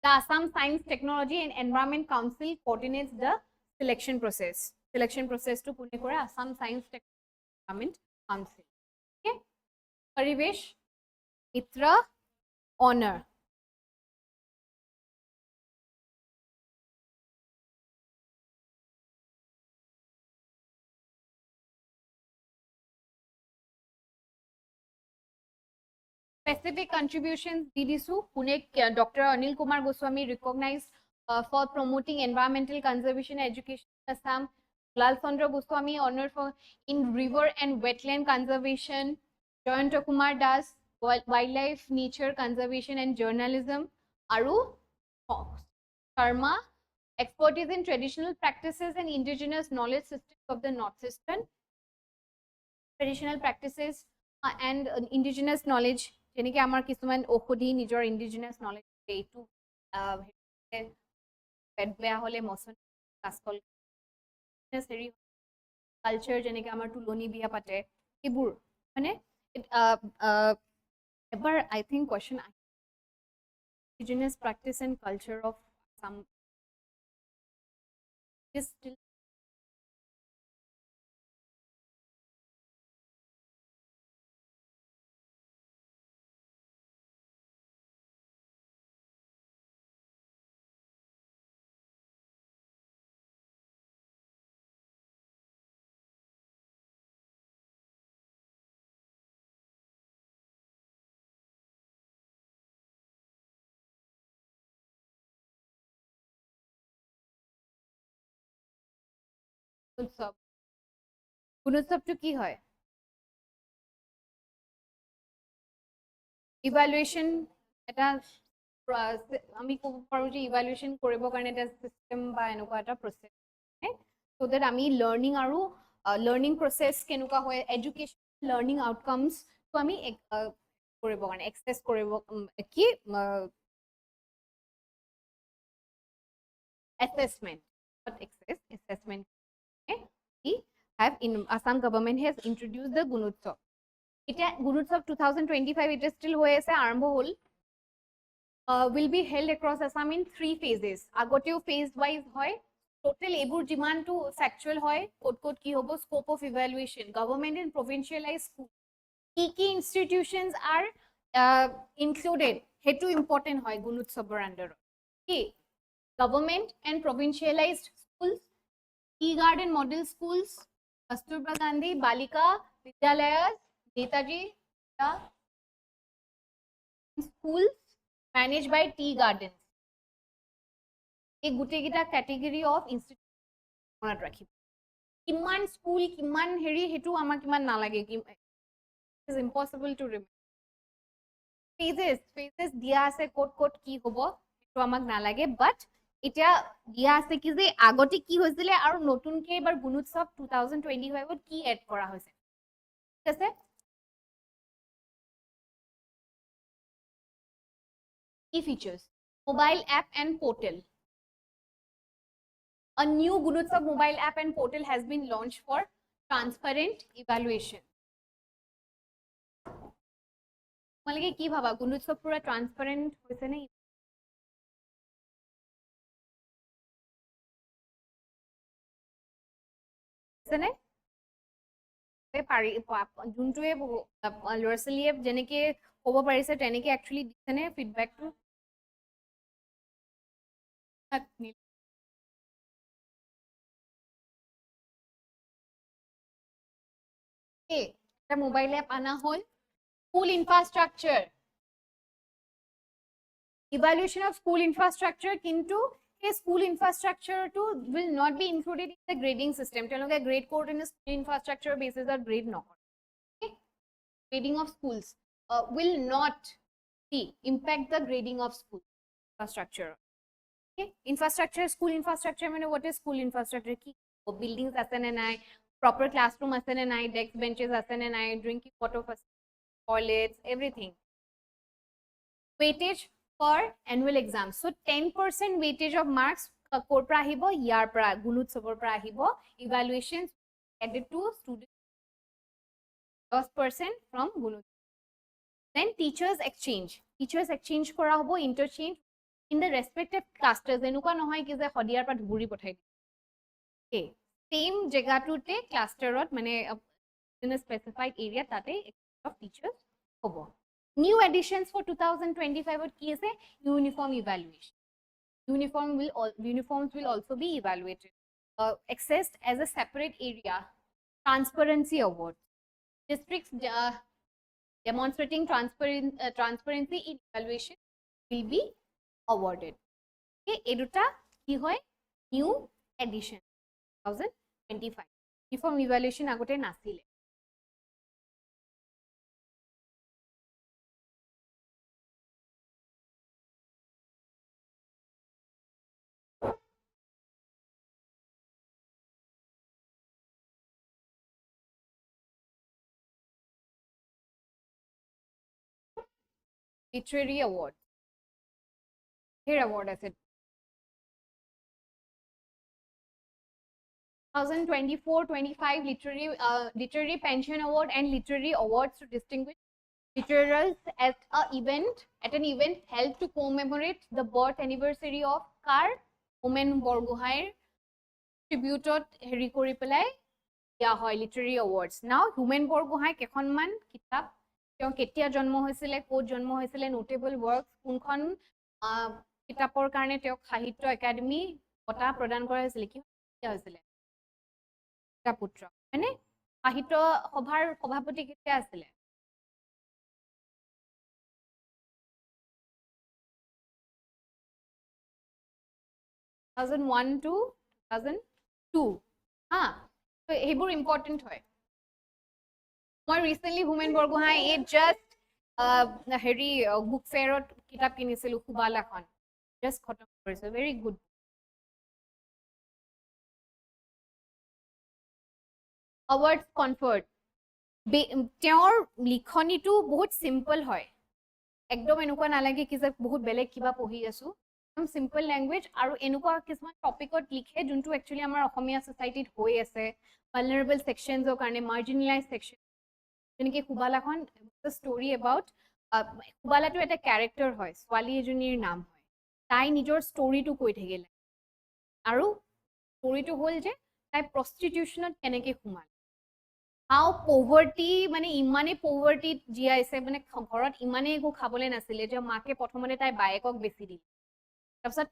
The Assam Science, Technology and Environment Council coordinates the selection process. selection process to Pune Kora, Assam Science Technology Government Council. Okay. Parivesh Mitra honor. Specific contributions DDSU Pune Dr. Anil Kumar Goswami recognized for promoting environmental conservation education in Assam. Lal Chandra Goswami honored for in river and wetland conservation. Jayanta Kumar Das wildlife nature conservation and journalism. Aru Sharma expertise in traditional practices and indigenous knowledge systems of the northeastern. Traditional practices and indigenous knowledge যেনেকে আমাৰ কিছুমান ঔষধি নিজৰ indigenous knowledge এইটো পেট বেয়া হলে মছন কাছকল হেৰি culture যেনেকে আমাৰ তুলনি বিয়া পাতে এইবোৰ মানে এবাৰ I think question indigenous practice and culture of some is still উৎসৱ গুণোৎসৱটো কি হয় ইভালুৱেশ্যন এটা আমি ক'ব পাৰোঁ যে ইভালুৱেশ্যন কৰিবৰ কাৰণে এটা চিষ্টেম বা এনেকুৱা এটা প্ৰচেছ so that আমি লাৰ্ণিং আৰু লাৰ্ণিং প্ৰচেছ কেনেকুৱা হয় এডুকেশ্যন লাৰ্ণিং আউটকামছ তো আমি কৰিবৰ কাৰণে এক্সেছ কৰিব কি assessment not access assessment we have in Assam government has introduced the Gunotsav এটা Gunotsav 2025 it is still হৈ আছে আৰম্ভ হ'ল will be held across Assam in 3 phases আগতেও phase wise হয় total এইবোৰ যিমানটো factual হয় ক'ত ক'ত কি হ'ব scope of evaluation government and provincialized school কি institutions are included হেতু important হয় Gunotsavar under কি government and provincialized schools, tea garden model schools, Kasturba Gandhi, Balika, Vidyalayas, Netaji schools managed by tea gardens. A gutegita category of institution rakhi. Kiman school, kiman heri hetu ama kiman nalage. It is impossible to remember. Phases dia ase kot ki hobo hetu amak nalage, but এতিয়া দিয়া আছে কি যে আগতে কি হৈছিল আৰু নতুনকে এবাৰ গুণোৎসৱ 2025 ত কি এড কৰা হৈছে ঠিক আছে কি features mobile app and portal A new Gunotsav mobile app and portal has been launched for transparent evaluation. তোমালোকে কি ভাবা গুণোৎসৱ পুৰা ট্ৰান্সপাৰেন্ট হৈছে নে নে পাৰি যোনটোৱে ল'ৰা ছোৱালীয়ে যেনেকে ক'ব পাৰিছে তেনেকে একচুৱেলি দিছেনে ফিডবেকটো এটা মোবাইল এপ আনা হ'ল school infrastructure evaluation of school infrastructure kintu a school infrastructure to will not be included in the grading system teloge grade code in school infrastructure basis or grade no okay grading of schools will not impact the grading of school infrastructure okay infrastructure school infrastructure mean what is school infrastructure ki buildings ase na nai proper classroom ase na nai desk benches ase na nai drinking water toilets everything weightage for annual exams so 10% weightage of marks kor pra ahibo yar pra Gunotsavar pra ahibo evaluations added to student 10% from Gunotsav then teachers exchange kora hobo interchange in the respective clusters enuka nohoy ki je hodiyar pra dhuri pothai okay same জেগাটোতে ক্লাষ্টাৰত মানে in a specified area tate of teachers hobo. New additions for 2025 what ki ase uniform evaluation. Uniforms will also be evaluated, accessed as a separate area. Transparency awards, districts demonstrating transparency in evaluation will be awarded. Okay, eduta ki hoy new addition 2025. Uniform evaluation agote nasile. Literary awards. Here award as it 2024-25 literary pension award and literary awards to distinguish literals at an event held to commemorate the birth anniversary of Kar Homen Borgohair tributed heri kori pelai dia hoy literary awards. Now Homen Borgohai kekhonman kitab তেওঁ কেতিয়া জন্ম হৈছিলে কোত জন্ম হৈছিলে notable works কোনখন কিতাপৰ কাৰণে তেওঁক সাহিত্য একাডেমি বঁটা প্ৰদান কৰা হৈছিল কি হৈছিলে পুত্ৰ মানে সাহিত্য সভাৰ সভাপতি কেতিয়া আছিলে 2001 to 2002 হা তো এইবোৰ ইম্পৰ্টেন্ট হয় মই ৰিসেন্টলি হুমেন বৰগোহাঁই এই জাস্ট হেৰি বুক ফেয়াৰত কিতাপ কিনিছিলো খুবালাখন জাস্ট খতম কৰিছো ভেৰি গুড awards conferred তেওঁৰ লিখনিটো বহুত সিম্পল হয় একদম এনেকুৱা নালাগে কি যে বহুত বেলেগ কিবা পঢ়ি আছো একদম সিম্পল ল্যাঙ্গুৱেজ আৰু এনেকুৱা কিছুমান টপিকত লিখে যোনটো একচুয়ালি আমাৰ অসমীয়া সোসাইটিত হৈ আছে ভালনাৰেবল সেকশনছৰ কাৰণে মাৰ্জিনালাইজ সেকশন যেনেকৈ খুবালাখন ষ্টৰি এবাউট খুবালাটো এটা ক্যাৰেক্টাৰ হয় ছোৱালী এজনীৰ নাম হয় তাই নিজৰ ষ্টৰিটো কৈ থাকিলে আৰু ষ্টৰিটো হ'ল যে তাই প্ৰস্টিটিউশনত কেনেকৈ সোমাল how poverty মানে ইমানে poverty জিয়াইছে মানে ঘৰত ইমানে একো খাবলে নাছিলে যে মাকে প্ৰথমতে তাই বায়েকক বেছি দিলে তাৰপিছত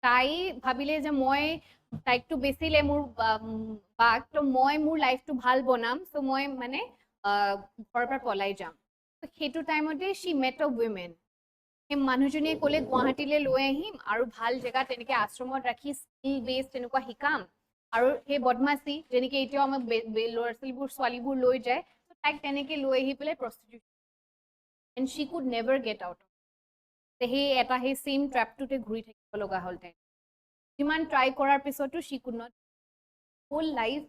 তাই ভাবিলে যে মই তাইকটো বেচিলে মোৰ বাক তো মই মোৰ লাইফটো ভাল বনাম সো মই মানে ঘৰৰ পৰা পলাই যাম সেইটো টাইমতে she met a women সেই মানুহজনীয়ে ক'লে গুৱাহাটীলৈ লৈ আহিম আৰু ভাল জেগা তেনেকে আশ্ৰমত ৰাখি স্কিল বেস তেনেকুৱা শিকাম আৰু সেই বদমাছি যেনেকৈ এতিয়াও আমাক ল'ৰা ছোৱালীবোৰ লৈ যায় তাইক তেনেকৈ লৈ আহি পেলাই prostitution and she could never get out সেই এটা সেই চেম ট্ৰেপটোতে ঘূৰি থাকিব লগা হ'ল তাই যিমান ট্ৰাই কৰাৰ পিছতো she could not whole life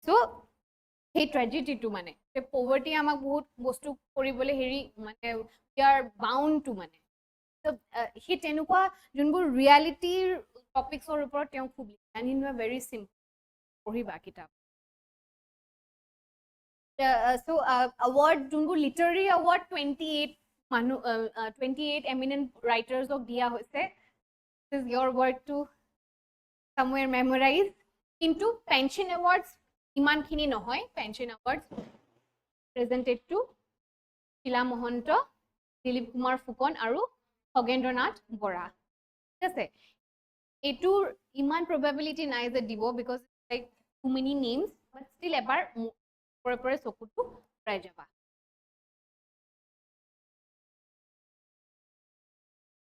so' সেই ট্ৰেজেডিটো মানে পভাৰ্টি আমাক বহুত বস্তু কৰিবলৈ হেৰি মানে উই আৰ বাউণ্ড টু মানে সেই তেনেকুৱা যোনবোৰ ৰিয়েলিটিৰ টপিকছৰ ওপৰত তেওঁ খুব লিখে and in a very simple পঢ়িবা কিতাপ so award যোনবোৰ লিটাৰী award 28 মানুহ 28 eminent writersক দিয়া হৈছে this is your work to somewhere memorize কিন্তু pension awards ইমানখিনি নহয় pension awards presented to শিলা মহন্ত দিলীপ কুমাৰ ফুকন আৰু খগেন্দ্ৰনাথ বৰা ঠিক আছে এটোৰ ইমান probability নাই যে দিব because like too many names but still এবাৰ পৰে চকুটো প্ৰায় যাবা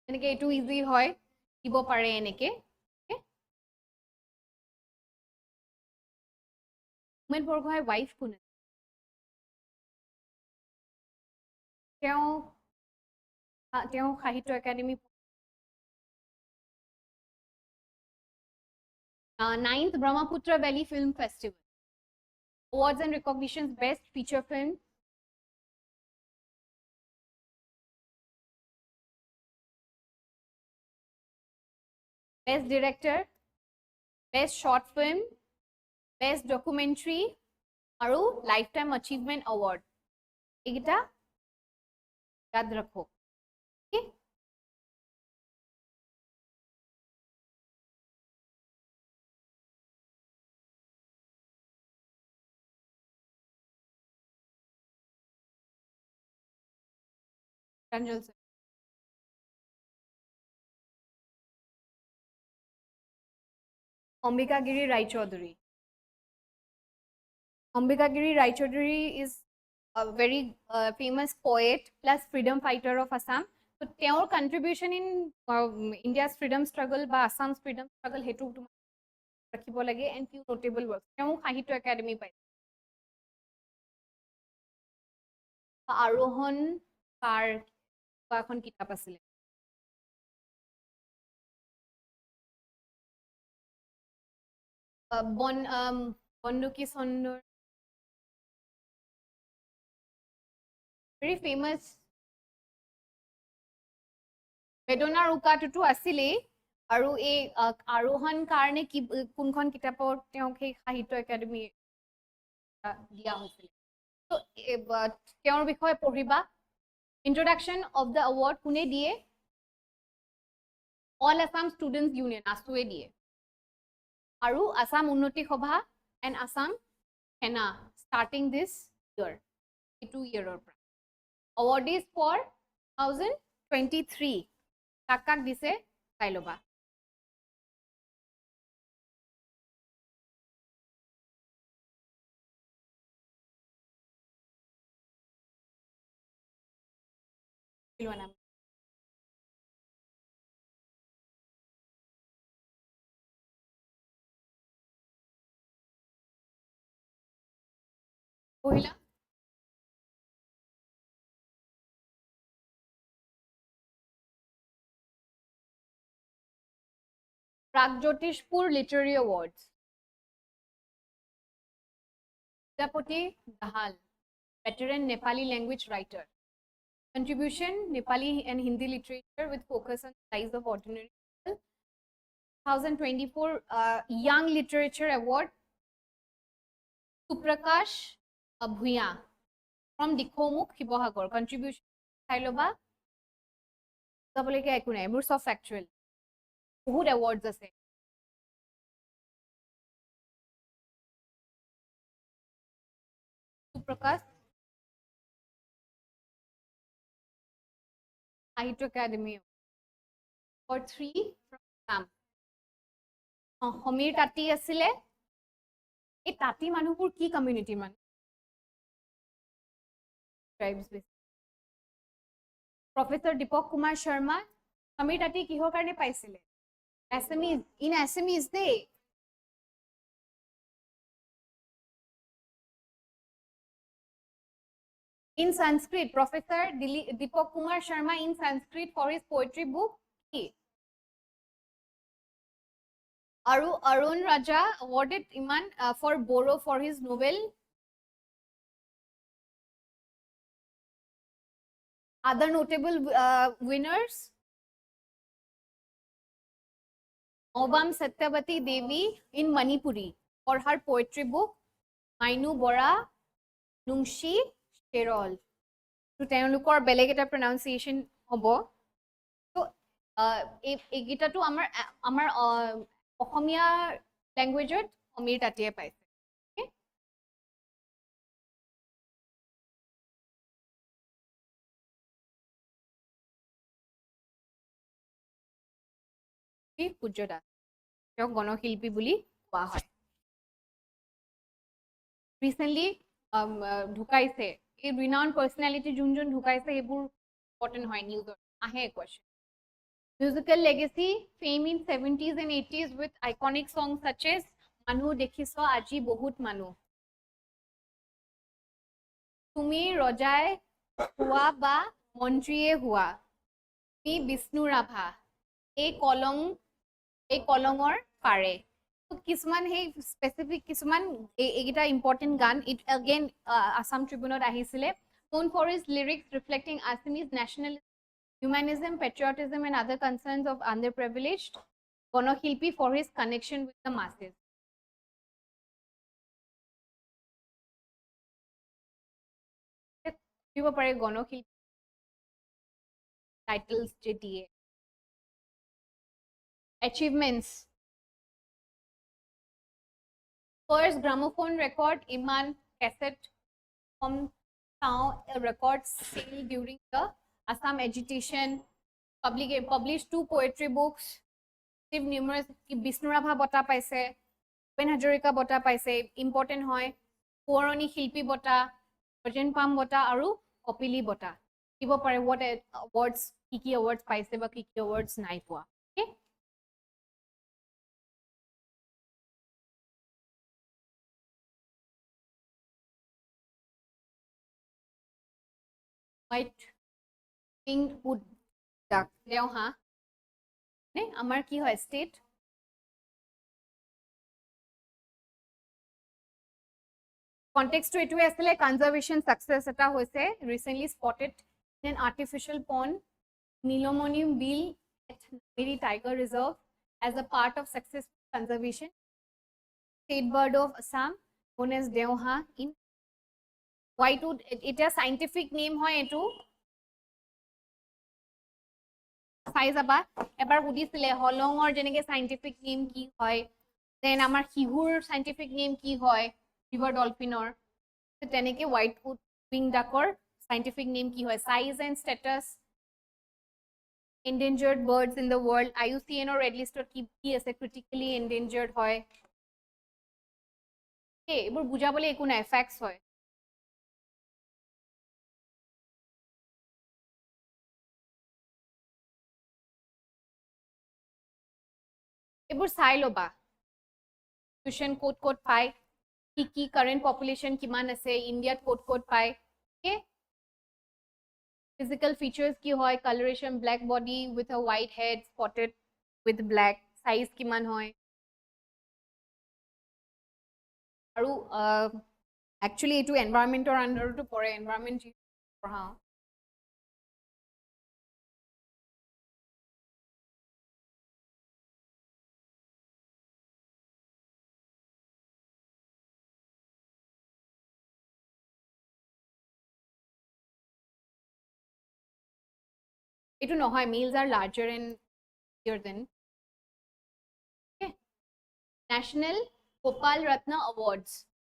এনেকে এটো ইজি হয় দিব পাৰে এনেকে হোমেন বৰগোহাঁইৰ ওয়াইফ কোন তেওঁ সাহিত্য academy 9th Brahmaputra Valley Film Festival awards and recognitions best feature film best director best short film best documentary আৰু lifetime achievement award এইকেইটা याद रखो okay Pranjal sir. Ambika Giri Rai Chaudhary. Ambika Giri Rai Chaudhary is a very famous poet plus freedom fighter of Assam. So, their contribution in India's freedom struggle by Assam's freedom struggle hetu rakhibo lage and few notable works. Their Sahitya Academy pai. Arohan Kar এখন কিতাপ আছিলে বন্দুকি চন্দৰ very famous বেদনাৰ উকাটোতো আছিলেই আৰু এই আৰোহণ কাৰণে কি কোনখন কিতাপৰ তেওঁক সেই সাহিত্য একাডেমি দিয়া হৈছিল তো তেওঁৰ বিষয়ে পঢ়িবা ইন্ট্ৰোডাকশন অফ দ্য award কোনে দিয়ে অল আসাম ষ্টুডেণ্টছ ইউনিয়ন আছুৱে দিয়ে আৰু আসাম উন্নতি সভা এণ্ড আসাম সেনা starting this year 2 year-ৰ পৰা award is for 2023 কাক দিছে চাই ল'বা পঢ়িলা Pragjyotishpur literary awards Vidyapati Dahal veteran Nepali language writer contribution Nepali and Hindi literature with focus on the lives of ordinary people 2024 young literature award Suprakash Bhuya from Dikhomukh Shibohagor contribution চাই ল'বা যাবলৈকে একো নাই মোৰ সব ফ্যাক্চুয়াল বহুত এৱাৰ্ডছ আছে Suprakash Sahitya Academy for 3 from Assam Samir তাঁতী আছিলে এই তাঁতী মানুহবোৰ কি কমিউনিটি মানে ট্ৰাইবছ বেছ প্ৰফেসৰ দীপক কুমাৰ শৰ্মা সমীৰ তাঁতী কিহৰ কাৰণে পাইছিলে Assamese দেই in Sanskrit Professor Deepak Kumar Sharma in Sanskrit for his poetry book Aru Arun Raja awarded Iman for Borah for his novel other notable winners Obam Satyavati Devi in Manipuri for her poetry book Mainu Borah Nungshi Sherol to তেওঁলোকৰ বেলেগ এটা pronunciation হ'ব তো এইকেইটাটো আমাৰ অসমীয়া ল্যাঙ্গুৱেজত সমীৰ তাঁতীয়ে পাইছে পূজ্য দাস তেওঁক গণশিল্পী বুলি কোৱা হয় ৰিসেন্টলি ঢুকাইছে এই ৰিনাউন্ড পাৰ্সোনালিটি যোন ঢুকাইছে এইবোৰ ইম্পৰ্টেন্ট হয় নিউজত আহে question musical legacy fame in 70s and 80s with iconic songs such as Manu Dekhiso Aji Bahut Manu Tumi Rojai Hua Ba Montriye Hua Mi Bishnu Rabha এই কলঙৰ পাৰে কিছুমান সেই স্পেসিফিক কিছুমান এইগিটা ইম্পৰ্টেন্ট গান ইট अगेन আসাম ট্ৰিবিউনত আহিছিলে known for his lyrics reflecting Assamese national humanism, patriotism, and other concerns of underprivileged. Gonoshilpi for his connection with the masses. Gonoshilpi titles JTA. Achievements. First gramophone record, Iman cassette from a record sale during the Assam Agitation, published 2 poetry books, received numerous Bisnurabha bota paise, Bhupen Hajorika bota paise, important hoy, Puaroni Shilpi bota, Arjun Palm bota, aru Kopili bota. Kibo pare what awards, kiki awards paise ba kiki awards nai poa. Okay? White winged wood duck. YODHA. Ne, amar ki hoy state? Context to it asile conservation success eta hoise, recently spotted in an artificial pond, Nilomonium Bill at Namiri Tiger Reserve as a part of successful conservation. State bird of Assam, known as YODHA in Whitewood. It a scientific name hoy etu. চাই যাবা এবাৰ সুধিছিলে হলঙৰ যেনেকে scientific name কি হয় then আমাৰ হিহুৰ scientific name কি হয় ৰিভাৰ ডলফিনৰ তেনেকে হোৱাইটউড উইং ডাকৰ সাইন্টিফিক নেম কি হয় size and status endangered birds in the world IUCN or red list কি আছে critically endangered হয় এইবোৰ বুজাবলে একো নাই ফ্যাক্টস হয় এইবোৰ চাই লবা tuition code পায় কি current population কিমান আছে ইন্ডিয়াত code পায় okay physical features ki hoy coloration black body with a white head spotted with black size kiman hoy aru actually etu environment or under to pore environment porha etu nohoy males are larger and bigger than okay national Gopal Ratna awards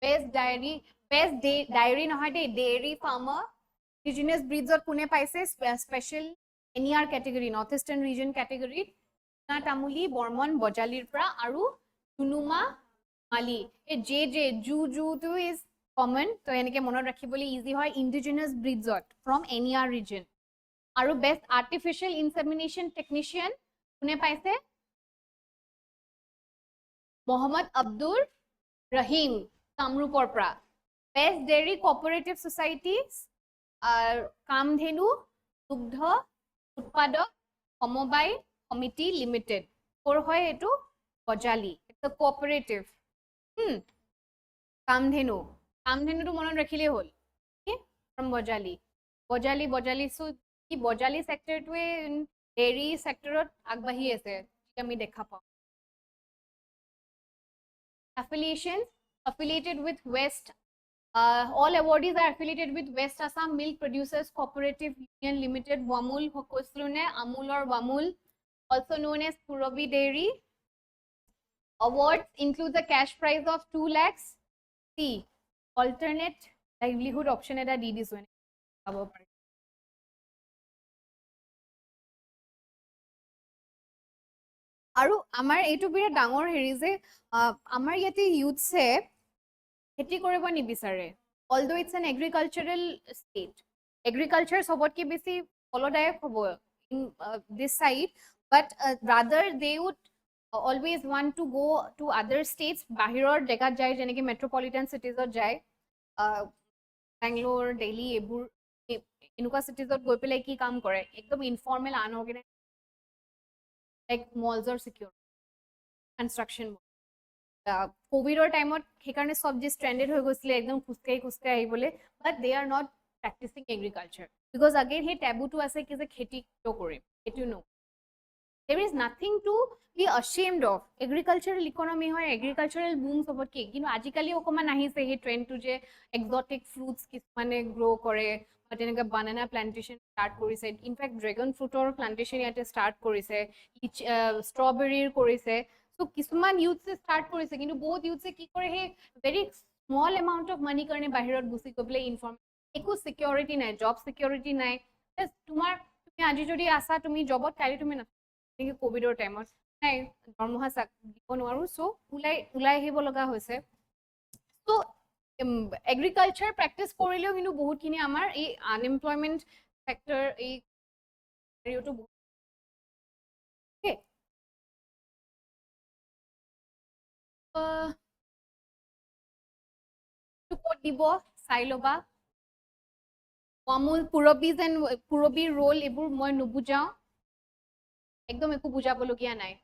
best dairy nohoy de dairy farmer indigenous breeds or kune paise special NER category northeastern region category na tamuli bormon bojalir pra aru tunuma mali e ju to is common to enike monot rakhibole easy hoy indigenous breeds from NER region aru best artificial insemination technician kune paise Mohammad Abdur Rahim Kamrupor pra best dairy cooperative societies Kamdhenu Dugdha Utpadak Samobai Committee Limited or hoy etu Bojali it's a cooperative Kamdhenu to monot rakhile hol okay from Bojali so ki Bojali sector to dairy sector agbahi ase ami dekha pao affiliated with West all awardees are affiliated with West Assam Milk Producers Cooperative Union Limited Wamul Hokoslune Amul or Wamul also known as Purabi Dairy awards include the cash prize of 2 lakhs C alternate livelihood option eta di disu abo pare aru amar etu bira dangor heri je amar yate youth se kheti koribo ni bisare although it's an agricultural state agriculture sobotke besi folodayak hobo in this side but rather they would always want to go to other states bahiror dekat jai jeneke metropolitan cities ot jai Bangalore Delhi ebur enuka cities ot goi pelai ki kaam kore ekdom informal unorganized like malls or secure construction COVID or time hekarne sob je stranded hoy goisile ekdom khuskai ahibole but they are not practicing agriculture because again he taboo to ase ki je kheti to korim etu no there is nothing to be ashamed of agricultural economy hoy agricultural boom sobot ki kinu ajikali okoman ahise he trend to je exotic fruits kismane grow kore but enaka banana plantation start korise in fact dragon fruit or plantation yate start korise strawberry korise so kisman youth se start korise kintu bahut youth se ki kore he very small amount of money karne bahirot gusi gobele inform eku security nai job security nai তোমাৰ তুমি আজি যদি আছা তুমি জবত কাইলৈ তুমি নাথাকিবা কোভিডৰ টাইমত নাই দৰমহা দিব নোৱাৰো চ' ওলাই আহিব লগা হৈছে চ' এগ্ৰিকালচাৰ প্ৰেক্টিচ কৰিলেও কিন্তু বহুতখিনি আমাৰ এই আনএমপ্লয়মেণ্ট ফেক্টৰ এই হেৰিটো ক'ত দিব চাই ল'বা অমূল পুৰবীৰ ৰোল এইবোৰ মই নুবুজাওঁ একদম একো বুজাবলগীয়া নাই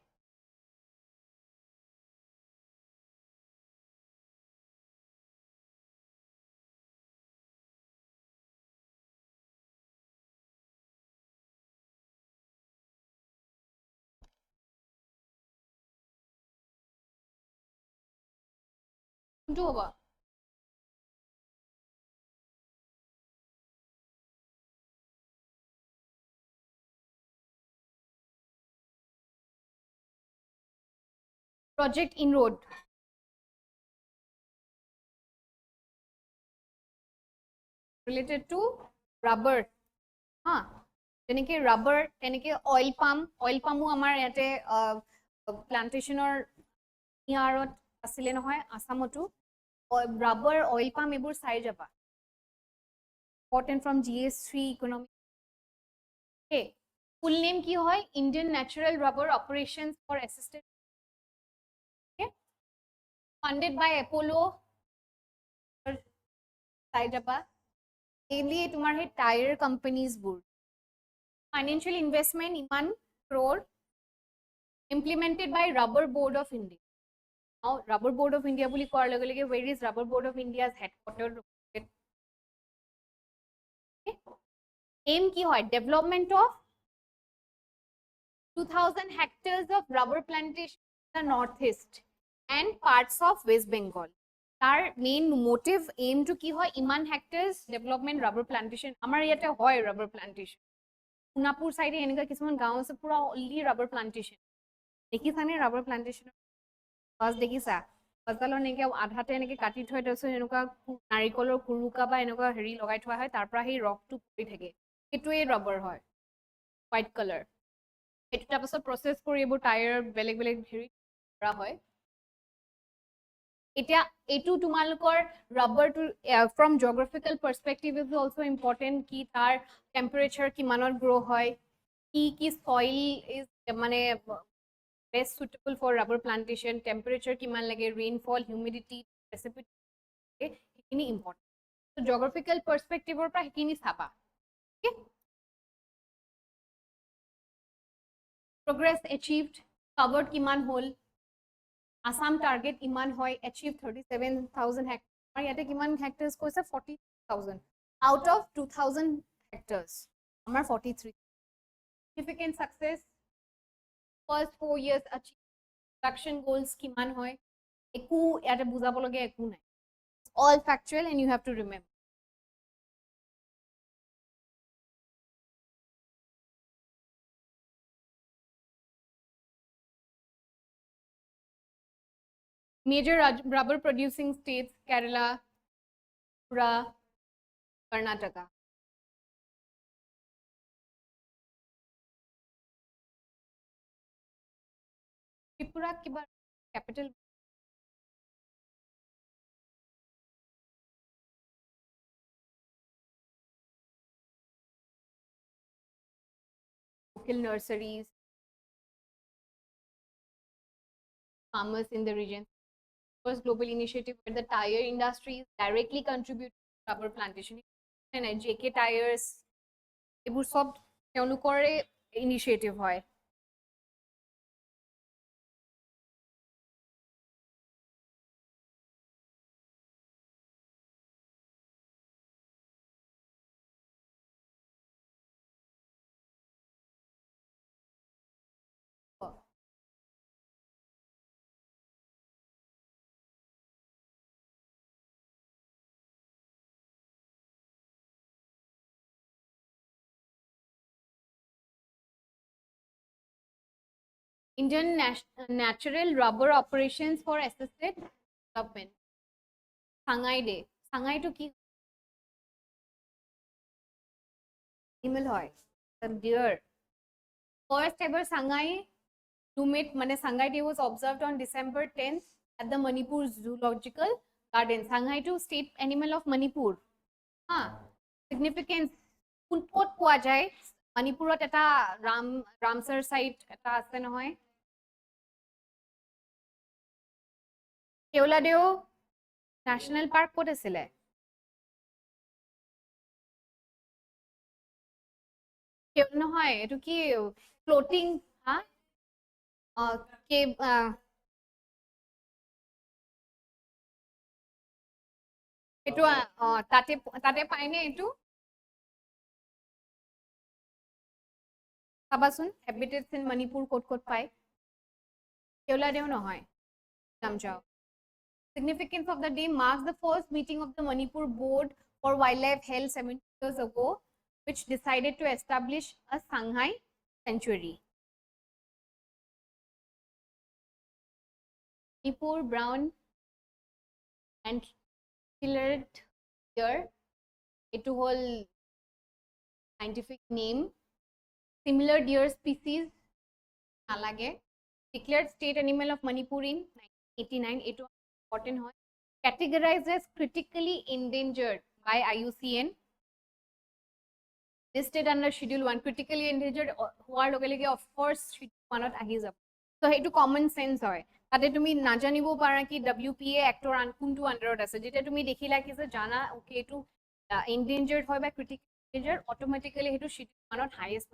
কোনটো হ'ব project inroad related to rubber ha তেনেকে rubber তেনেকে oil palmও আমাৰ ইয়াতে plantationৰ ইয়াৰত আছিলে নহয় আসামতো rubber oil palm এইবোৰ চাই যাবা important from GS3 economic okay full name কি হয় Indian Natural Rubber Operations for Assisted okay funded by Apollo চাই যাবা mainly তোমাৰ হে tire companies বোৰ financial investment ইমান crore implemented by Rubber Board of India now Rubber Board of India বুলি কোৱাৰ লগে লগে where is Rubber Board of India's headquarter located okay? aim কি হয় development of 2000 hectares of rubber plantation in the northeast and parts of West Bengal তাৰ main motive এইমটো কি হয় ইমান হেক্টৰস ডেভেলপমেন্ট ৰাবাৰ প্লান্টেশন আমাৰ ইয়াতে হয় ৰাবাৰ প্লান্টেশন সোনাপুৰ সাইডে এনেকা কিছুমান গাঁও আছে পুৰা অনলি ৰাবাৰ প্লান্টেশন দেখিছানে ৰাবাৰ প্লান্টেশন গছ দেখিছা গছডালৰ এনেকে আধাতে এনেকে কাটি থৈ তাৰপিছত এনেকুৱা নাৰিকলৰ কুৰুকা বা এনেকুৱা হেৰি লগাই থোৱা হয় তাৰ পৰা সেই ৰকটো পৰি থাকে সেইটোৱে ৰাবাৰ হয় হোৱাইট কালাৰ এইটো তাৰপাছত প্ৰচেছ কৰি এইবোৰ টায়াৰ বেলেগ বেলেগ হেৰি কৰা হয় এতিয়া এইটো তোমালোকৰ ৰাবাৰটো from geographical perspective is also important কি তাৰ টেম্পাৰেচাৰ কিমানত গ্ৰো হয় কি সইল ইজ মানে best suitable for rubber plantation temperature kiman lage rainfall humidity precipitation hekini important so geographical perspective or pra hekini saba okay progress achieved covered kiman hol Assam target iman hoy achieved 37,000 hectares amar yate kiman hectares koise 40,000 out of 2,000 hectares amar 43 significant success first 4 years achieved production goals kiman hoy eku yate bujabologe eku nai all factual and you have to remember major rubber producing states Kerala Pura Karnataka Tripura kiba capital local nurseries farmers in the region first global initiative where the tire industries directly contribute to rubber plantation and JK tires ebur sob teolukore initiative hoy Indian Natural Rubber Operations for Assisted Development Sangai Day Sangai to ki animal hoy the deer. First ever Shanghai roommate mane Shanghai day was observed on December 10th at the Manipur Zoological Garden. Shanghai to state animal of Manipur. Significance ক'ত পোৱা যায় মণিপুৰত এটা ৰামসৰ site এটা আছে নহয় Keoladeo national park ক'ত আছিলে নহয় এটো কি ফ্লোটিং হা কে এটো তাতে তাতে পাইনে এটো চাবাচোন হ্যাবিটেটস ইন মণিপুৰ ক'ত ক'ত পায় কেওলাদেও নহয় নামজাও Significance of the day marks the first meeting of the Manipur Board for Wildlife held 70 years ago, which decided to establish a Shanghai sanctuary. Manipur brown and pillared deer. It whole scientific name. Similar deer species. Alage. Declared state animal of Manipur in 1989. It was important. Categorized as critically endangered by IUCN. Listed under Schedule 1. Critically endangered হোৱাৰ লগে লগে of course Schedule 1 আহি যাব so সেইটো common sense হয় তাতে তুমি নাজানিব পাৰা কি WPA এক্টৰ কোনটো আন্ডাৰত আছে যেতিয়া তুমি দেখিলা কি যে জানা ওকে এটো endangered হয় বা critically endangered অটোমেটিক্যালি হেতু Schedule 1ত highest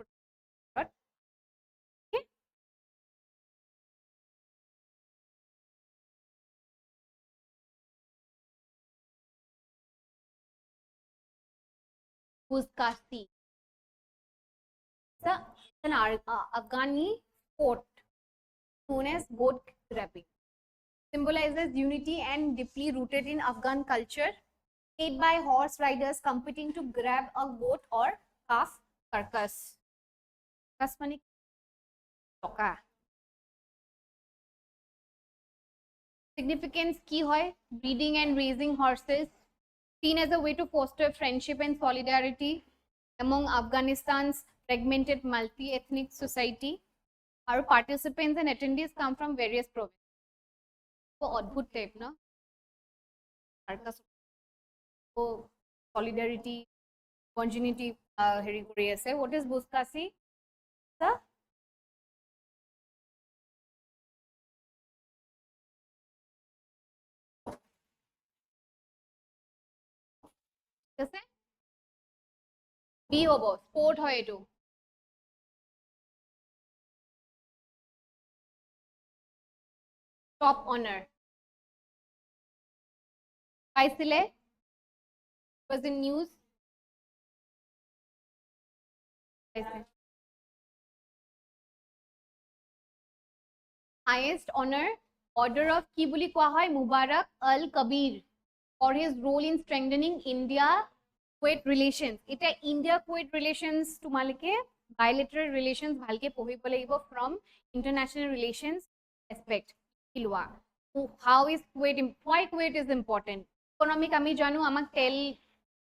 Buzkasi. It's an Afghani sport known as goat grabbing. Symbolizes unity and deeply rooted in Afghan culture. Played by horse riders competing to grab a goat or calf carcass. Significance ki hoy breeding and raising horses seen as a way to foster friendship and solidarity among Afghanistan's fragmented multi-ethnic society. Our participants and attendees come from various provinces. So, adbhut type, no? So, solidarity, continuity, what is Buzkasi? Sir? B hobo, sport hoy etu. Top honor. Paisile was in news. Highest honor, Order of ki boli koa hoy Mubarak al-Kabir for his role in strengthening India-Kuwait relations. Eta India-Kuwait relations tumalike bilateral relations bhalke pohibo lagibo from international relations aspect. How is Kuwait? Why Kuwait is important? Economic ami janu amak tel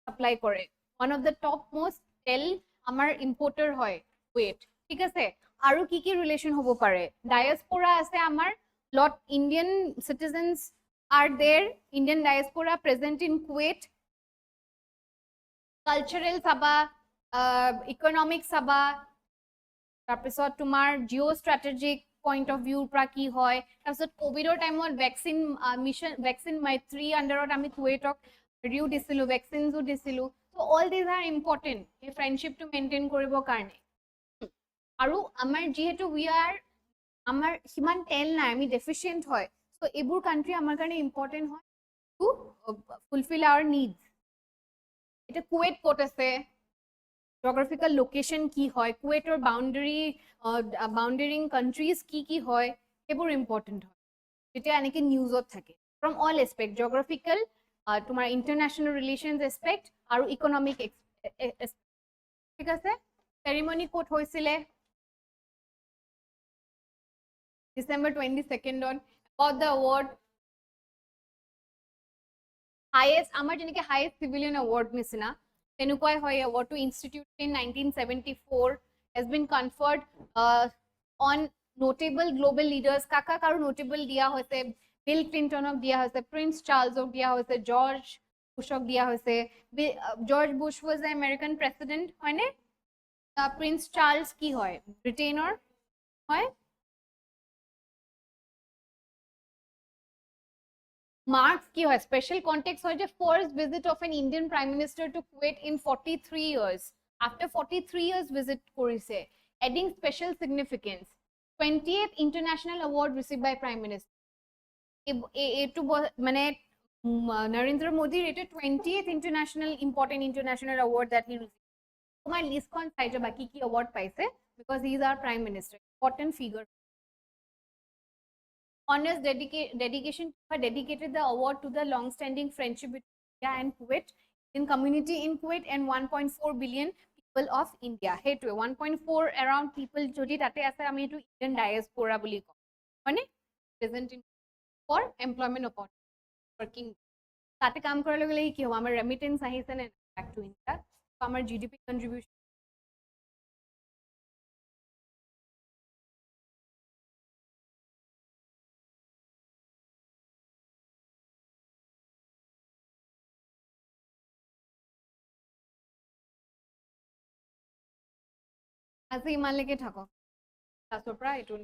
supply kore. One of the top most tel amar importer hoy Kuwait. ঠিক আছে আৰু কি কি relation হ'ব পাৰে ডায়াসপোৰা আছে আমাৰ lot Indian citizens are there Indian diaspora present in Kuwait cultural saba economic saba তাৰপিছত তোমাৰ geostrategic point of view pra ki hoy তাৰপিছত কোভিডৰ টাইমত ভ্যাকসিন মিশন ভ্যাকসিন মাইত্ৰী আন্ডাৰত আমি কুৱেটক ৰিউ দিছিলো ভ্যাকসিনজো দিছিলো so all these are important এই ফ্ৰেণ্ডশিপ টু মেইনটেইন কৰিবৰ কাৰণে আৰু আমাৰ যেহেতু we are আমাৰ হিমান টেল নাই আমি ডেফিচিয়েন্ট হয় সো এবোৰ কান্ট্ৰি আমাৰ কাৰণে ইম্পৰ্টেন্ট হয় টু ফুলফিল आवर নিডস এটা কুৱেট ক'ত আছে geographical location কি হয় কুৱেটৰ বাউন্ডাৰিং কান্ট্ৰিজ কি হয় এবোৰ ইম্পৰ্টেন্ট হয় যেটা এনেকে নিউজত থাকে from all aspect geographical তোমাৰ international relations aspect আৰু economic ঠিক আছে ceremony ক'ত হৈছিলে December 22nd on about the award highest amar jenike highest civilian award nisina Tenukwai hoy award to instituted in 1974 has been conferred on notable global leaders. Kaka karu notable dia hoise Bill Clinton ok dia hoise, Prince Charles ok dia hoise, George Bush ok dia hoise. George Bush was the American president hoy ne? Prince Charles ki hoy Britain or hoy Marks ki hoy special context hoy je first visit of an Indian Prime Minister to Kuwait in 43 years. After 43 years visit korise, adding special significance. 20th International Award received by Prime Minister. এটো মানে Narendra Modi rated 20th important international award that he received. তোমার list খন চাই যাবা কি কি award পাইছে because he is our Prime Minister. Important figure. Honors dedicated the award to the long-standing friendship between India and Kuwait, in community in Kuwait, and 1.4 billion people of India. Hey, 1.4 around people jodi tate ase ami etu Indian diaspora boli ko. Hone present in for employment opportunity working. Tate kaam korar loge lagi ki hob amar remittance ahise ne back to India. So amar GDP contribution আজি ইমানলৈকে থাকক ক্লাছৰ পৰা এইটো